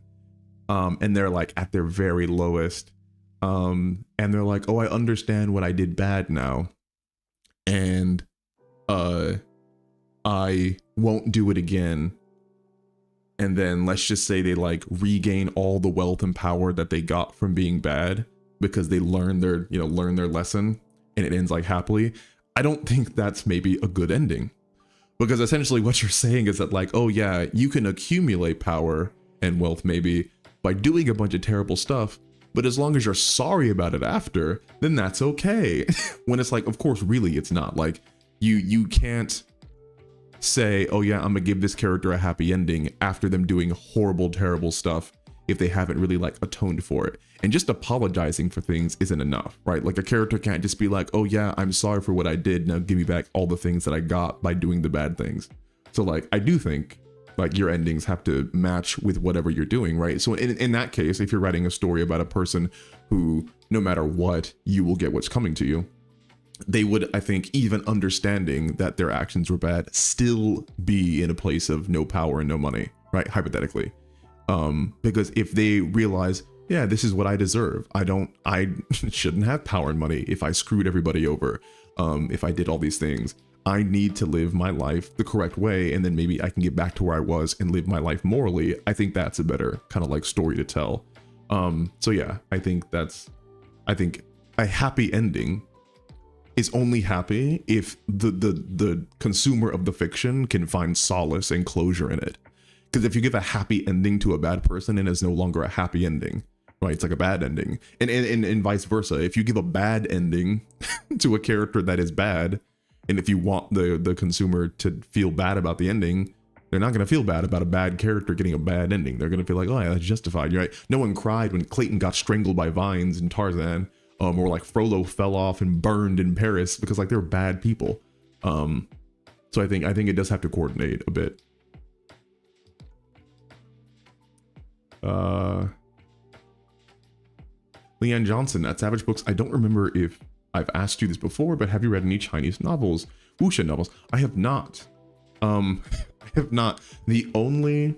And they're like at their very lowest, and they're like, oh, I understand what I did bad now, and I won't do it again. And then let's just say they like regain all the wealth and power that they got from being bad, because they learn their lesson, and it ends like happily. I don't think that's maybe a good ending, because essentially what you're saying is that like, oh yeah, you can accumulate power and wealth maybe by doing a bunch of terrible stuff, but as long as you're sorry about it after, then that's okay. When it's like, of course, really, it's not. Like, you can't say, oh yeah, I'm gonna give this character a happy ending after them doing horrible, terrible stuff if they haven't really like atoned for it. And just apologizing for things isn't enough, right? Like, a character can't just be like, oh yeah, I'm sorry for what I did, now give me back all the things that I got by doing the bad things. So like, I do think like your endings have to match with whatever you're doing, right? So in that case, if you're writing a story about a person who, no matter what, you will get what's coming to you, they would, I think, even understanding that their actions were bad, still be in a place of no power and no money, right? Hypothetically. Because if they realize, yeah, this is what I deserve. I shouldn't have power and money if I screwed everybody over. If I did all these things, I need to live my life the correct way, and then maybe I can get back to where I was and live my life morally. I think that's a better kind of like story to tell. So yeah, I think a happy ending is only happy if the consumer of the fiction can find solace and closure in it. Because if you give a happy ending to a bad person, and it's no longer a happy ending, right? It's like a bad ending, and vice versa. If you give a bad ending to a character that is bad, and if you want the consumer to feel bad about the ending, they're not going to feel bad about a bad character getting a bad ending. They're going to feel like, oh yeah, that's justified. You're right. No one cried when Clayton got strangled by vines in Tarzan, or like Frollo fell off and burned in Paris, because like they're bad people. So I think it does have to coordinate a bit. Leanne Johnson at Savage Books. I don't remember if I've asked you this before, but have you read any Chinese novels, wuxia novels? I have not. I have not. The only,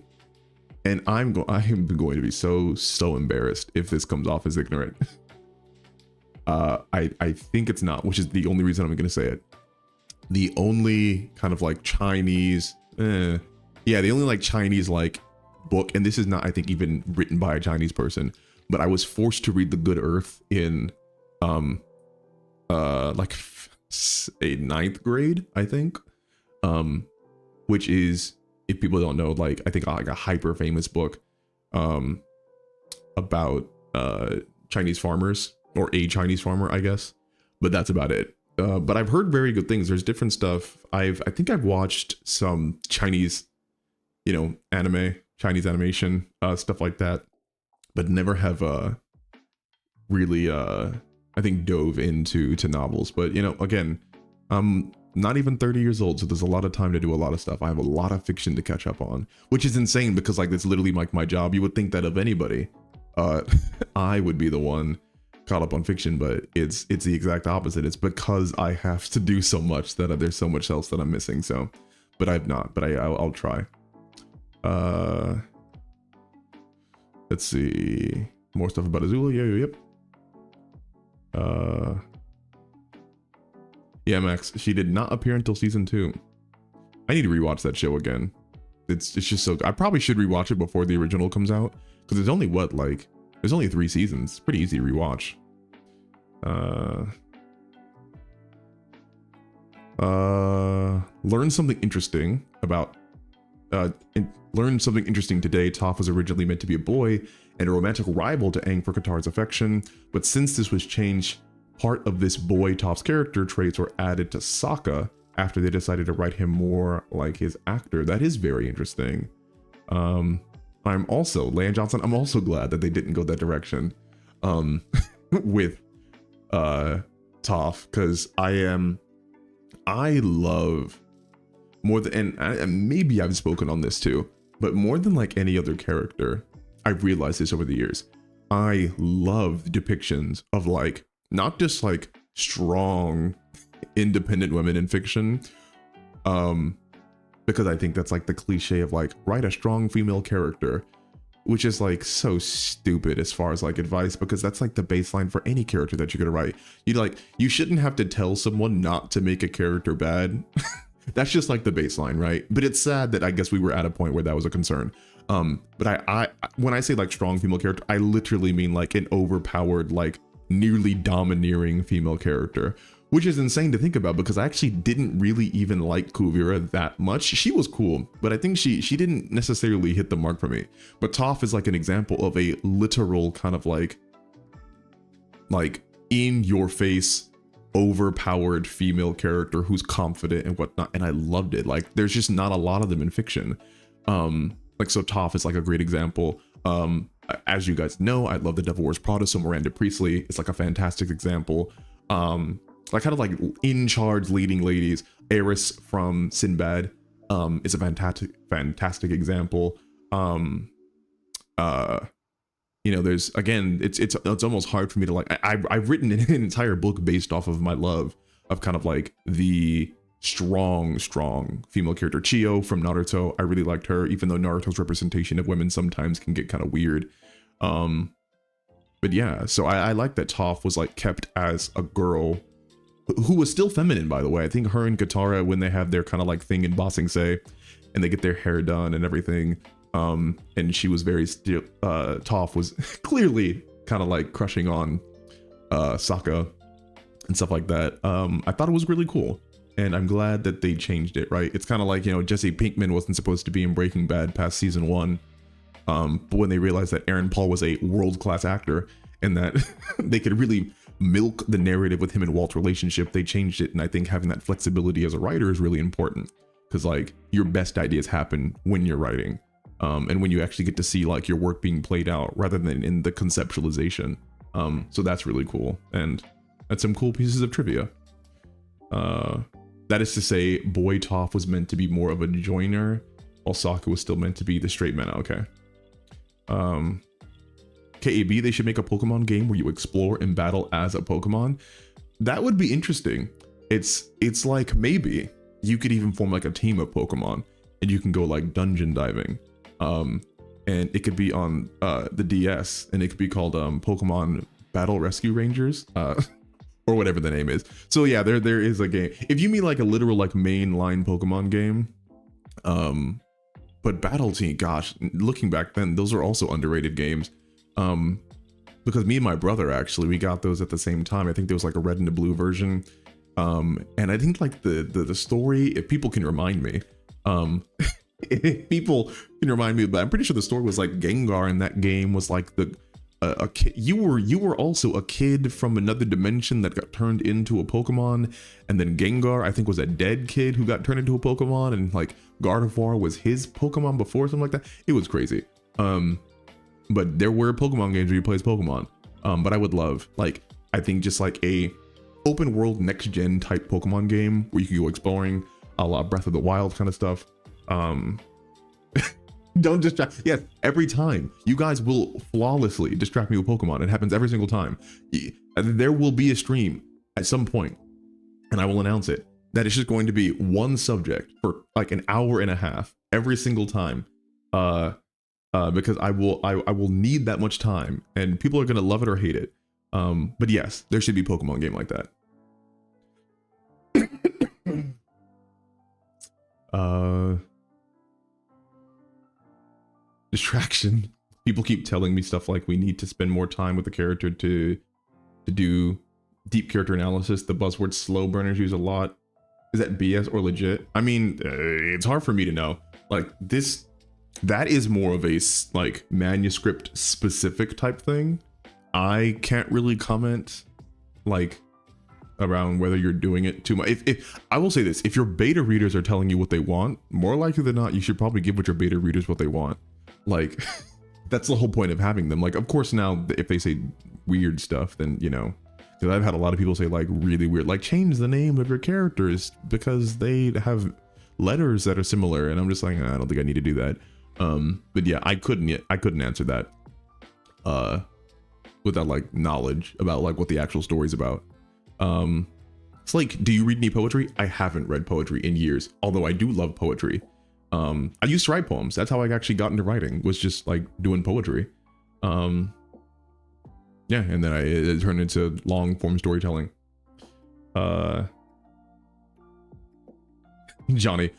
and I am going to be so embarrassed if this comes off as ignorant. I think it's not, which is the only reason I'm going to say it. The only kind of like Chinese, the only like Chinese like book, and this is not, I think, even written by a Chinese person, but I was forced to read The Good Earth in like a 9th grade, I think, which is, if people don't know, like I think like a hyper famous book about Chinese farmers, or a Chinese farmer, I guess, but that's about it. But I've heard very good things. There's different stuff. I think I've watched some Chinese, anime, Chinese animation, stuff like that, but never have really I think dove into novels. But again, I'm not even 30 years old, so there's a lot of time to do a lot of stuff. I have a lot of fiction to catch up on, which is insane because like it's literally like my job. You would think that of anybody, I would be the one caught up on fiction, but it's the exact opposite. It's because I have to do so much that there's so much else that I'm missing. So, but I've not. But I'll try. Let's see, more stuff about Azula. Yeah, Max, she did not appear until season 2. I need to rewatch that show again. It's just so good. I probably should rewatch it before the original comes out, because there's only there's only 3 seasons. It's pretty easy to rewatch. Learn something interesting about learned something interesting today. Toph was originally meant to be a boy and a romantic rival to Aang for Katara's affection, but since this was changed, part of this boy Toph's character traits were added to Sokka after they decided to write him more like his actor. That is very interesting. I'm also, Leanne Johnson, I'm also glad that they didn't go that direction with Toph, because I love more than, and maybe I've spoken on this too, but more than like any other character, I've realized this over the years, I love depictions of like, not just like strong, independent women in fiction, because I think that's like the cliche of like, write a strong female character, which is like so stupid as far as like advice, because that's like the baseline for any character that you're gonna write. You shouldn't have to tell someone not to make a character bad. That's just like the baseline, right? But it's sad that I guess we were at a point where that was a concern. But I when I say like strong female character, I literally mean like an overpowered, like nearly domineering female character, which is insane to think about, because I actually didn't really even like Kuvira that much. She was cool, but I think she didn't necessarily hit the mark for me. But Toph is like an example of a literal kind of like in your face, overpowered female character who's confident and whatnot, and I loved it. Like there's just not a lot of them in fiction. So Toph is like a great example. As you guys know, I love The Devil Wears Prada, so Miranda Priestley is like a fantastic example. Like kind of like in charge leading ladies. Eris from Sinbad is a fantastic example. There's, again, it's almost hard for me to like, I've written an entire book based off of my love of kind of like the strong female character. Chio from Naruto, I really liked her, even though Naruto's representation of women sometimes can get kind of weird. But yeah, so I like that Toph was like kept as a girl who was still feminine, by the way. I think her and Katara, when they have their kind of like thing in Bossing Say, and they get their hair done and everything, and she was very still, Toph was clearly kind of like crushing on Sokka and stuff like that. I thought it was really cool, and I'm glad that they changed it, right? It's kind of like, you know, Jesse Pinkman wasn't supposed to be in Breaking Bad past season 1, but when they realized that Aaron Paul was a world-class actor and that they could really milk the narrative with him and Walt's relationship, they changed it. And I think having that flexibility as a writer is really important, because like your best ideas happen when you're writing, and when you actually get to see like your work being played out rather than in the conceptualization. So that's really cool, and that's some cool pieces of trivia. That is to say, Boy Toph was meant to be more of a joiner, while Sokka was still meant to be the straight man. Okay. KAB, they should make a Pokemon game where you explore and battle as a Pokemon. That would be interesting. It's like maybe you could even form like a team of Pokemon and you can go like dungeon diving. And it could be on the DS, and it could be called Pokemon Battle Rescue Rangers, or whatever the name is. So yeah, there is a game. If you mean like a literal like mainline Pokemon game, but Battle Team, gosh, looking back then, those are also underrated games. Because me and my brother, actually, we got those at the same time. I think there was like a red and a blue version. And I think like the story, if people can remind me, if people can remind me, but I'm pretty sure the story was like Gengar in that game was like a kid. You were also a kid from another dimension that got turned into a Pokemon, and then Gengar, I think, was a dead kid who got turned into a Pokemon, and like Gardevoir was his Pokemon before, something like that. It was crazy. But there were Pokemon games where you play as Pokemon. But I would love, like, I think just like a open world next gen type Pokemon game where you can go exploring, a la Breath of the Wild kind of stuff. Don't distract. Yes, every time you guys will flawlessly distract me with Pokemon. It happens every single time. There will be a stream at some point, and I will announce it, that it's just going to be one subject for like an hour and a half every single time. Because I will need that much time, and people are gonna love it or hate it. But yes, there should be a Pokemon game like that. Distraction. People keep telling me stuff like we need to spend more time with the character to do deep character analysis. The buzzword slow burners use a lot. Is that BS or legit? I mean, it's hard for me to know. Like this, that is more of a like manuscript specific type thing. I can't really comment like around whether you're doing it too much. If I will say this, if your beta readers are telling you what they want, more likely than not, you should probably give what your beta readers what they want. Like that's the whole point of having them. Like, of course, now if they say weird stuff, then, you know, because I've had a lot of people say like really weird, like change the name of your characters because they have letters that are similar. And I'm just like, I don't think I need to do that. But yeah, I couldn't answer that without like knowledge about like what the actual story's about. It's like, do you read any poetry? I haven't read poetry in years, although I do love poetry. I used to write poems. That's how I actually got into writing, was just like doing poetry. Yeah, and then it turned into long form storytelling. Johnny,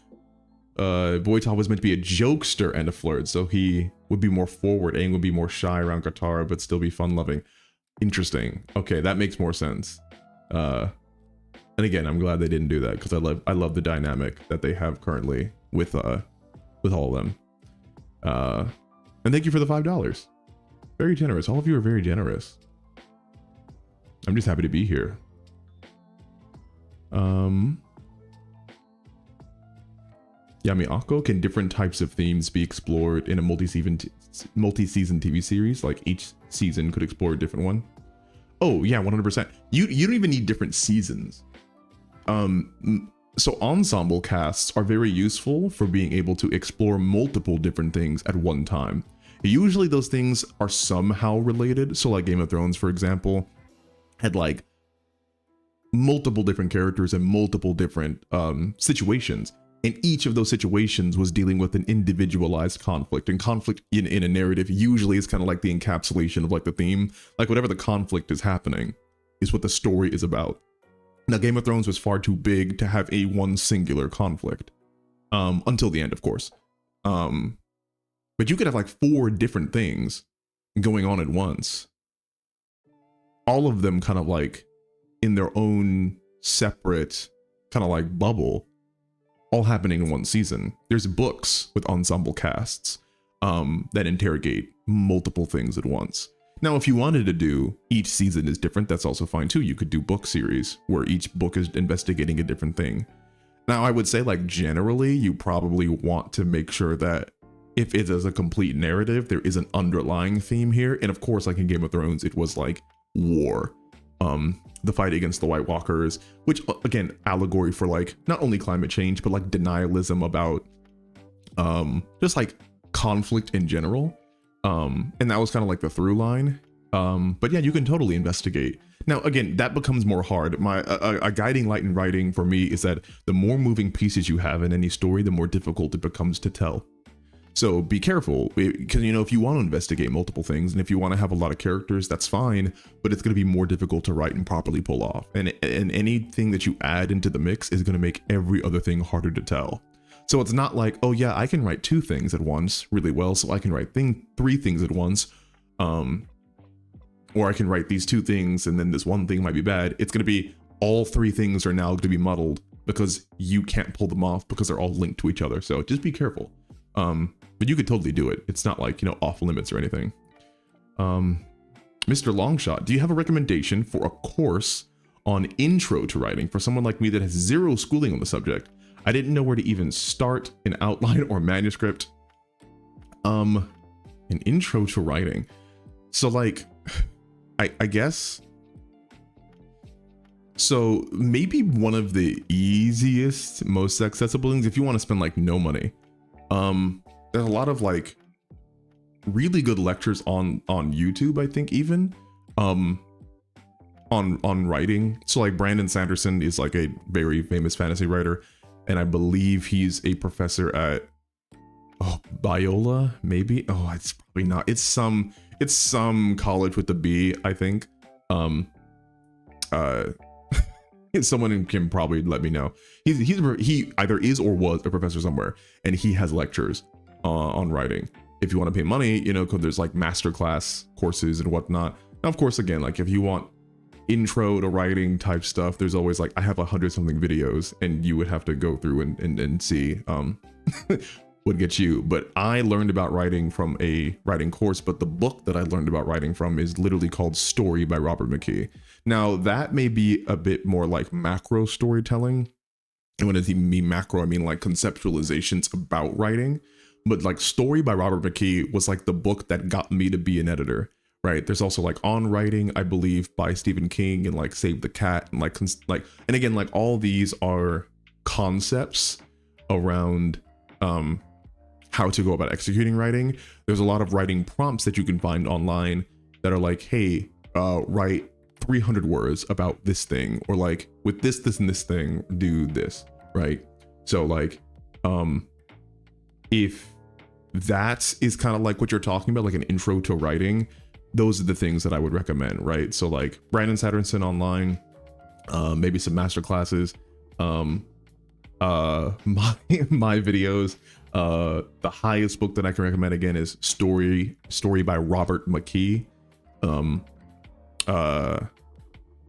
Boy Toph was meant to be a jokester and a flirt, so he would be more forward. Aang would be more shy around Katara, but still be fun loving. Interesting. Okay, that makes more sense. And again, I'm glad they didn't do that, because I love the dynamic that they have currently with all of them. And thank you for the $5. Very generous. All of you are very generous. I'm just happy to be here. Yamiako, can different types of themes be explored in a multi-season TV series? Like each season could explore a different one? Oh yeah, 100%. You don't even need different seasons. So ensemble casts are very useful for being able to explore multiple different things at one time. Usually those things are somehow related. So like Game of Thrones, for example, had like multiple different characters and multiple different situations. And each of those situations was dealing with an individualized conflict. And conflict in a narrative usually is kind of like the encapsulation of like the theme. Like whatever the conflict is happening is what the story is about. Now, Game of Thrones was far too big to have a one singular conflict. Until the end, of course. But you could have like 4 different things going on at once. All of them kind of like in their own separate kind of like bubble, all happening in one season. There's books with ensemble casts that interrogate multiple things at once. Now, if you wanted to do each season is different, that's also fine too. You could do book series where each book is investigating a different thing. Now, I would say like generally, you probably want to make sure that if it is a complete narrative, there is an underlying theme here. And of course, like in Game of Thrones, it was like war. The fight against the White Walkers, which again, allegory for like not only climate change, but like denialism about just like conflict in general. And that was kind of like the through line. But yeah, you can totally investigate. Now, again, that becomes more hard. A guiding light in writing for me is that the more moving pieces you have in any story, the more difficult it becomes to tell. So be careful, because, you know, if you want to investigate multiple things and if you want to have a lot of characters, that's fine, but it's going to be more difficult to write and properly pull off. And anything that you add into the mix is going to make every other thing harder to tell. So it's not like, oh yeah, I can write 2 things at once really well, so I can write 3 things at once. Or I can write these 2 things and then this one thing might be bad. It's going to be all 3 things are now going to be muddled because you can't pull them off because they're all linked to each other. So just be careful. But you could totally do it. It's not like, you know, off limits or anything. Mr. Longshot, do you have a recommendation for a course on intro to writing for someone like me that has 0 schooling on the subject? I didn't know where to even start an outline or manuscript. An intro to writing. So like, I guess. So maybe one of the easiest, most accessible things, if you want to spend like no money, there's a lot of like really good lectures on YouTube, I think even, on writing. So like Brandon Sanderson is like a very famous fantasy writer, and I believe he's a professor at Biola, maybe. Oh, it's probably not. It's some college with the B, I think. Someone can probably let me know. He either is or was a professor somewhere, and he has lectures on writing. If you want to pay money, you know, because there's like masterclass courses and whatnot. Now, of course, again, like if you want intro to writing type stuff, there's always like, I have 100-something videos, and you would have to go through and see what gets you. But I learned about writing from a writing course, but the book that I learned about writing from is literally called Story by Robert McKee. Now, that may be a bit more like macro storytelling. And when I mean macro, I mean like conceptualizations about writing. But like Story by Robert McKee was like the book that got me to be an editor, right? There's also like On Writing, I believe, by Stephen King, and like Save the Cat, and like and again, like all these are concepts around how to go about executing writing. There's a lot of writing prompts that you can find online that are like, hey, write 300 words about this thing, or like with this and this thing, do this, right? So like, if that is kind of like what you're talking about, like an intro to writing, those are the things that I would recommend, right? So like Brandon Sanderson online, maybe some master classes, my videos. The highest book that I can recommend again is Story by Robert McKee. You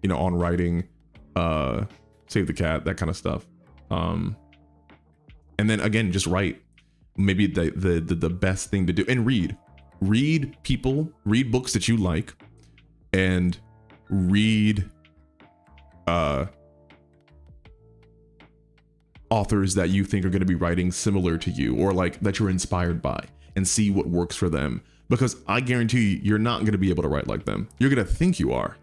know, On Writing, Save the Cat, that kind of stuff. And then again, just write. Maybe the best thing to do, and read books that you like, and read authors that you think are going to be writing similar to you, or like that you're inspired by, and see what works for them. Because I guarantee you're not going to be able to write like them. You're going to think you are.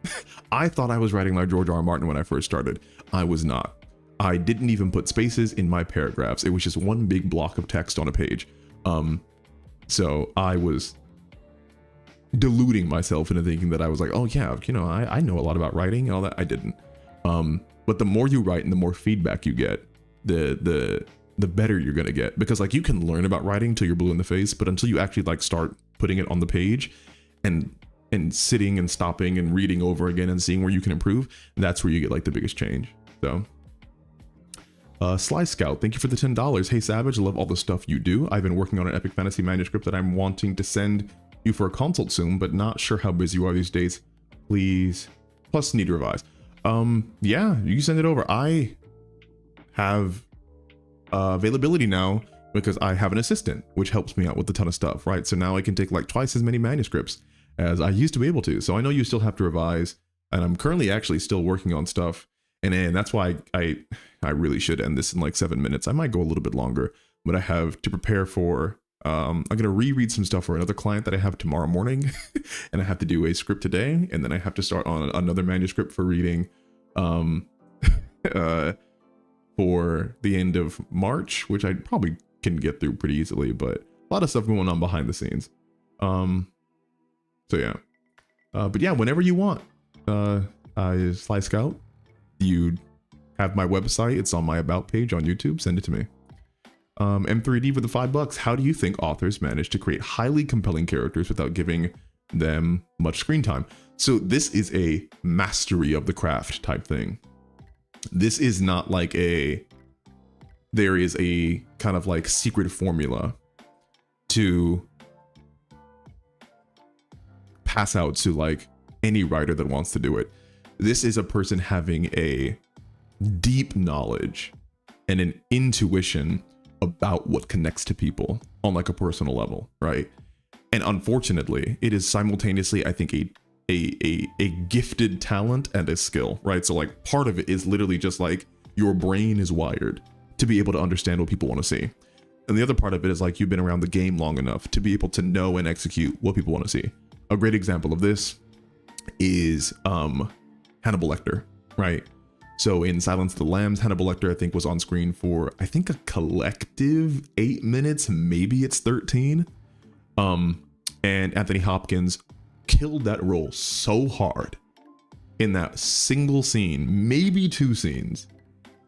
I thought I was writing like George R.R. Martin when I first started. I was not. I didn't even put spaces in my paragraphs. It was just one big block of text on a page. So I was deluding myself into thinking that I was like, oh yeah, you know, I know a lot about writing and all that. I didn't. But the more you write and the more feedback you get, the the better you're gonna get. Because like you can learn about writing till you're blue in the face, but until you actually like start putting it on the page and sitting and stopping and reading over again and seeing where you can improve, that's where you get like the biggest change. So Sly Scout, thank you for the $10. Hey Savage, I love all the stuff you do. I've been working on an epic fantasy manuscript that I'm wanting to send you for a consult soon, but not sure how busy you are these days. Please, plus need to revise. Yeah, you can send it over. I have availability now because I have an assistant, which helps me out with a ton of stuff, right? So now I can take like twice as many manuscripts as I used to be able to. So I know you still have to revise, and I'm currently actually still working on stuff. And that's why I really should end this in like 7 minutes. I might go a little bit longer, but I have to prepare for, I'm going to reread some stuff for another client that I have tomorrow morning. And I have to do a script today. And then I have to start on another manuscript for reading for the end of March, which I probably can get through pretty easily, but a lot of stuff going on behind the scenes. So yeah, but yeah, whenever you want, Sly Scout, you have my website. It's on my about page on YouTube. Send it to me. M3D for the $5. How do you think authors manage to create highly compelling characters without giving them much screen time? So this is a mastery of the craft type thing. This is not like there is a kind of like secret formula to pass out to like any writer that wants to do it. This is a person having a deep knowledge and an intuition about what connects to people on like a personal level, right? And unfortunately, it is simultaneously, I think, a gifted talent and a skill, right? So like part of it is literally just like your brain is wired to be able to understand what people want to see. And the other part of it is like you've been around the game long enough to be able to know and execute what people want to see. A great example of this is Hannibal Lecter, right? So in Silence of the Lambs, Hannibal Lecter, I think, was on screen for, I think, a collective 8 minutes, maybe it's 13. And Anthony Hopkins killed that role so hard in that single scene, maybe 2 scenes,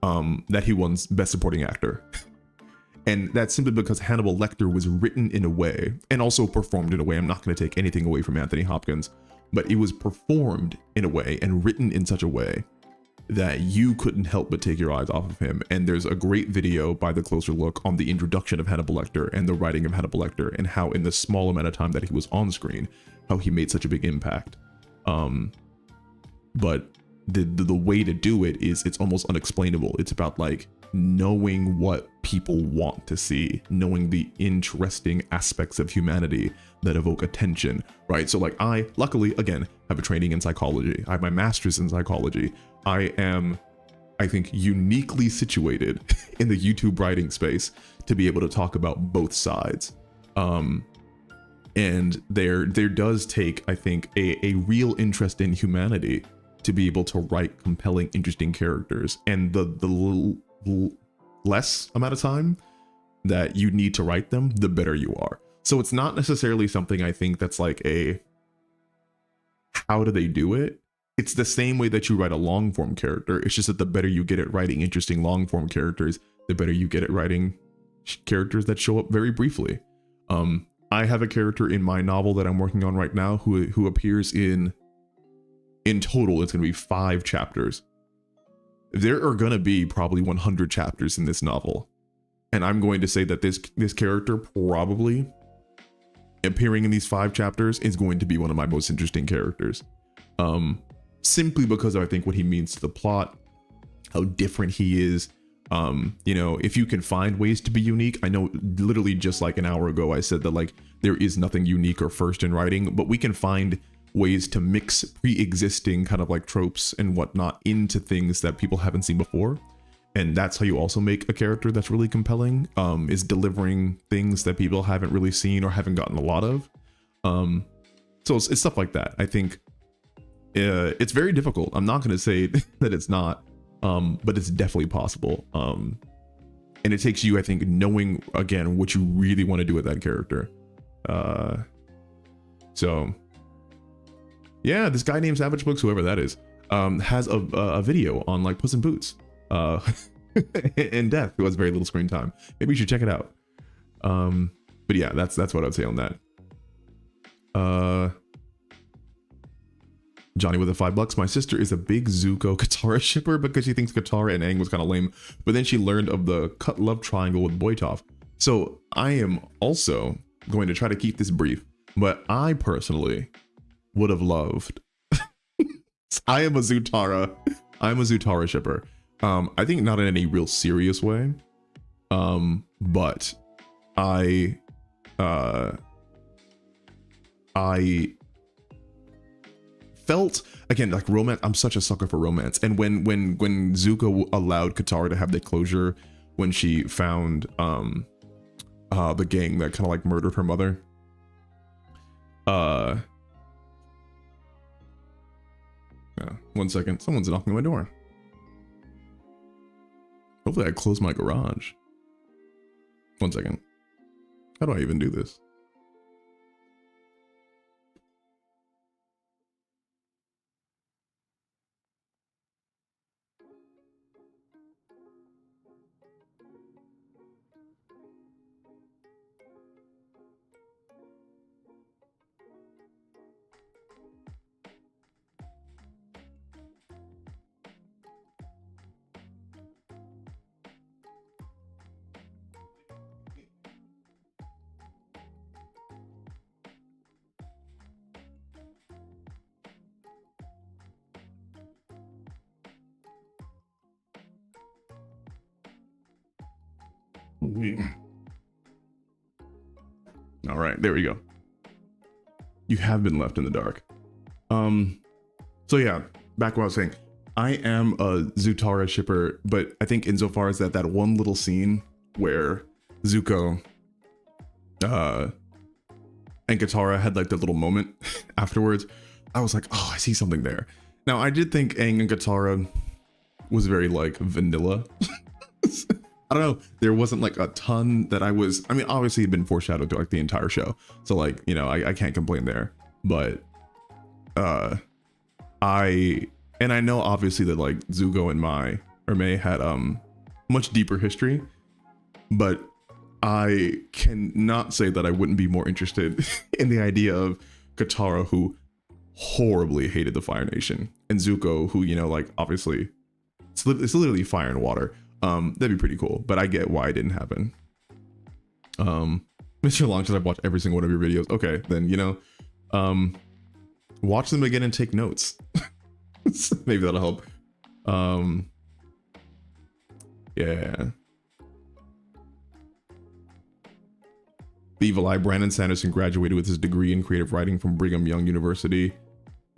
that he won Best Supporting Actor. And that's simply because Hannibal Lecter was written in a way, and also performed in a way, I'm not going to take anything away from Anthony Hopkins, but it was performed in a way and written in such a way that you couldn't help but take your eyes off of him. And there's a great video by The Closer Look on the introduction of Hannibal Lecter and the writing of Hannibal Lecter, and how in the small amount of time that he was on screen, how he made such a big impact. But the way to do it is, it's almost unexplainable. It's about like knowing what people want to see, knowing the interesting aspects of humanity that evoke attention, right? So like I, luckily, again, have a training in psychology. I have my master's in psychology. I am, I think, uniquely situated in the YouTube writing space to be able to talk about both sides. And there does take, I think, a real interest in humanity to be able to write compelling, interesting characters. And the less amount of time that you need to write them, the better you are. So it's not necessarily something I think that's like a, how do they do it? It's the same way that you write a long form character. It's just that the better you get at writing interesting long form characters, the better you get at writing characters that show up very briefly. I have a character in my novel that I'm working on right now who appears in total, it's going to be 5 chapters. There are going to be probably 100 chapters in this novel. And I'm going to say that this character probably appearing in these 5 chapters is going to be one of my most interesting characters. Simply because I think what he means to the plot, how different he is. You know, if you can find ways to be unique, I know literally just like an hour ago, I said that like there is nothing unique or first in writing, but we can find ways to mix pre-existing kind of like tropes and whatnot into things that people haven't seen before. And that's how you also make a character that's really compelling, is delivering things that people haven't really seen or haven't gotten a lot of. So it's stuff like that. I think it's very difficult. I'm not going to say that it's not, but it's definitely possible. And it takes you, I think, knowing, again, what you really want to do with that character. So yeah, this guy named Savage Books, whoever that is, has a video on like Puss in Boots. and Death, who has very little screen time. Maybe you should check it out. But yeah, that's what I'd say on that. Johnny with the $5. My sister is a big Zuko Katara shipper because she thinks Katara and Aang was kind of lame, but then she learned of the cut love triangle with Boitov. So I am also going to try to keep this brief, but I personally would have loved. I am a Zutara. I'm a Zutara shipper. I think not in any real serious way. But I felt, again, like romance. I'm such a sucker for romance. And when Zuko allowed Katara to have the closure when she found the gang that kind of like murdered her mother. Yeah, 1 second. Someone's knocking on my door. Hopefully I close my garage. 1 second. How do I even do this? All right, there we go. You have been left in the dark. So yeah, back what I was saying. I am a Zutara shipper, but I think insofar as that one little scene where Zuko and Katara had like that little moment afterwards, I was like, oh, I see something there. Now I did think Aang and Katara was very like vanilla. I don't know. There wasn't like a ton that I mean, obviously it'd been foreshadowed to like the entire show. So like, you know, I can't complain there, but I know obviously that like Zuko and May had much deeper history, but I cannot say that I wouldn't be more interested in the idea of Katara, who horribly hated the Fire Nation, and Zuko, who, you know, like obviously it's literally fire and water. That'd be pretty cool, but I get why it didn't happen. Mr. Long said I've watched every single one of your videos. Okay, then, you know, watch them again and take notes. Maybe that'll help. Yeah. The Evil Eye, Brandon Sanderson graduated with his degree in creative writing from Brigham Young University.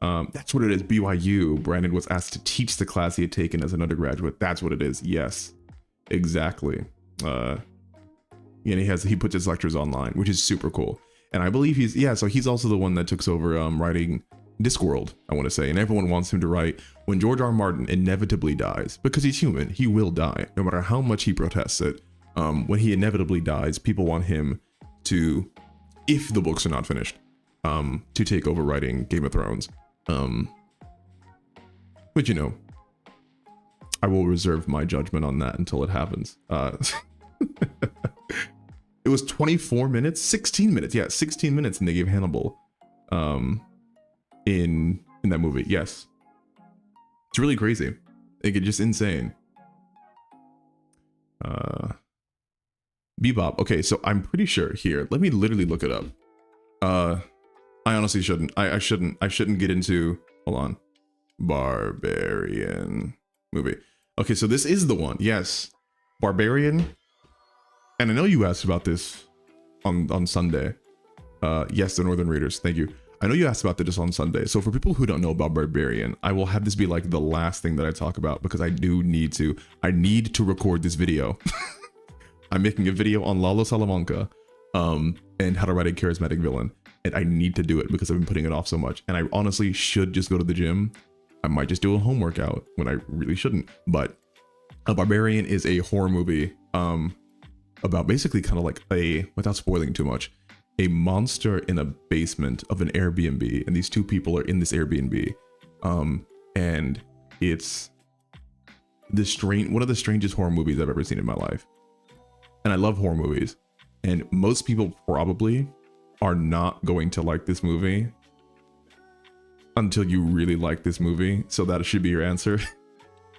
That's what it is, BYU. Brandon was asked to teach the class he had taken as an undergraduate. That's what it is. Yes, exactly. And he puts his lectures online, which is super cool. And I believe so he's also the one that took over writing Discworld, I want to say. And everyone wants him to write when George R. Martin inevitably dies, because he's human. He will die, no matter how much he protests it. When he inevitably dies, people want him to, if the books are not finished, to take over writing Game of Thrones. But you know, I will reserve my judgment on that until it happens. It was 24 minutes, 16 minutes. Yeah, 16 minutes, and they gave Hannibal in that movie. Yes, it's really crazy. Like, it's just insane. Bebop. Okay, so I'm pretty sure here. Let me literally look it up. I honestly shouldn't. I shouldn't get into. Hold on. Barbarian movie. Okay, so this is the one. Yes, Barbarian. And I know you asked about this on Sunday. Yes, the Northern Readers. Thank you. I know you asked about this on Sunday. So for people who don't know about Barbarian, I will have this be like the last thing that I talk about, because I need to record this video. I'm making a video on Lalo Salamanca, and how to write a charismatic villain. And I need to do it because I've been putting it off so much. And I honestly should just go to the gym. I might just do a home workout when I really shouldn't. But Barbarian is a horror movie about basically kind of like without spoiling too much, a monster in a basement of an Airbnb. And these two people are in this Airbnb. And it's one of the strangest horror movies I've ever seen in my life. And I love horror movies. And most people probably are not going to like this movie until you really like this movie. So that should be your answer.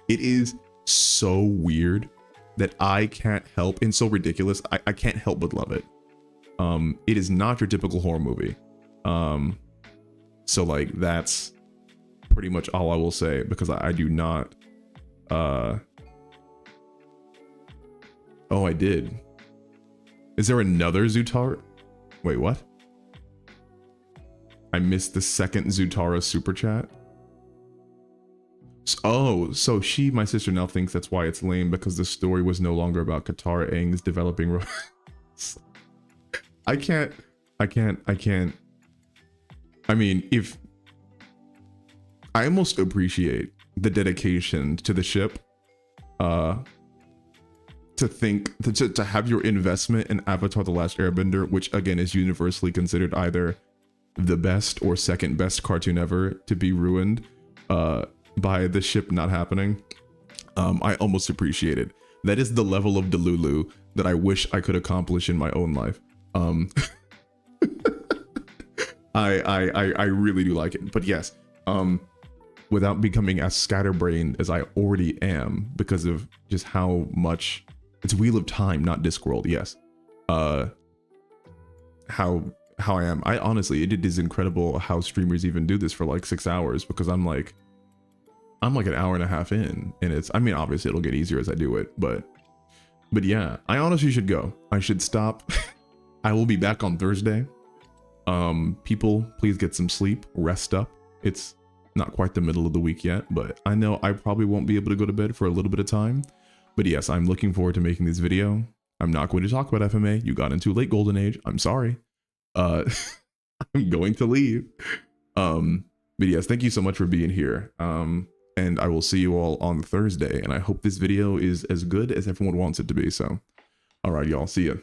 It is so weird that I can't help, and so ridiculous, I can't help but love it. It is not your typical horror movie. So like that's pretty much all I will say, because I do not oh, I did. Is there another Zutara? Wait, what? I missed the second Zutara super chat. Oh, so my sister now thinks that's why it's lame, because the story was no longer about Katara Aang's developing romance. I can't. I mean, if I almost appreciate the dedication to the ship, to have your investment in Avatar: The Last Airbender, which again is universally considered either the best or second best cartoon ever, to be ruined by the ship not happening. I almost appreciate it. That is the level of Delulu that I wish I could accomplish in my own life. I really do like it. But yes, without becoming as scatterbrained as I already am because of just how much it's Wheel of Time, not Discworld. Yes. How I am. I honestly, it is incredible how streamers even do this for like 6 hours, because I'm like an hour and a half in, and it's, I mean, obviously it'll get easier as I do it, but yeah, I honestly should go. I should stop. I will be back on Thursday. People, please get some sleep, rest up. It's not quite the middle of the week yet, but I know I probably won't be able to go to bed for a little bit of time. But yes, I'm looking forward to making this video. I'm not going to talk about FMA. You got into late golden age. I'm sorry. I'm going to leave. But yes, thank you so much for being here. And I will see you all on Thursday. And I hope this video is as good as everyone wants it to be. So, all right, y'all, see ya.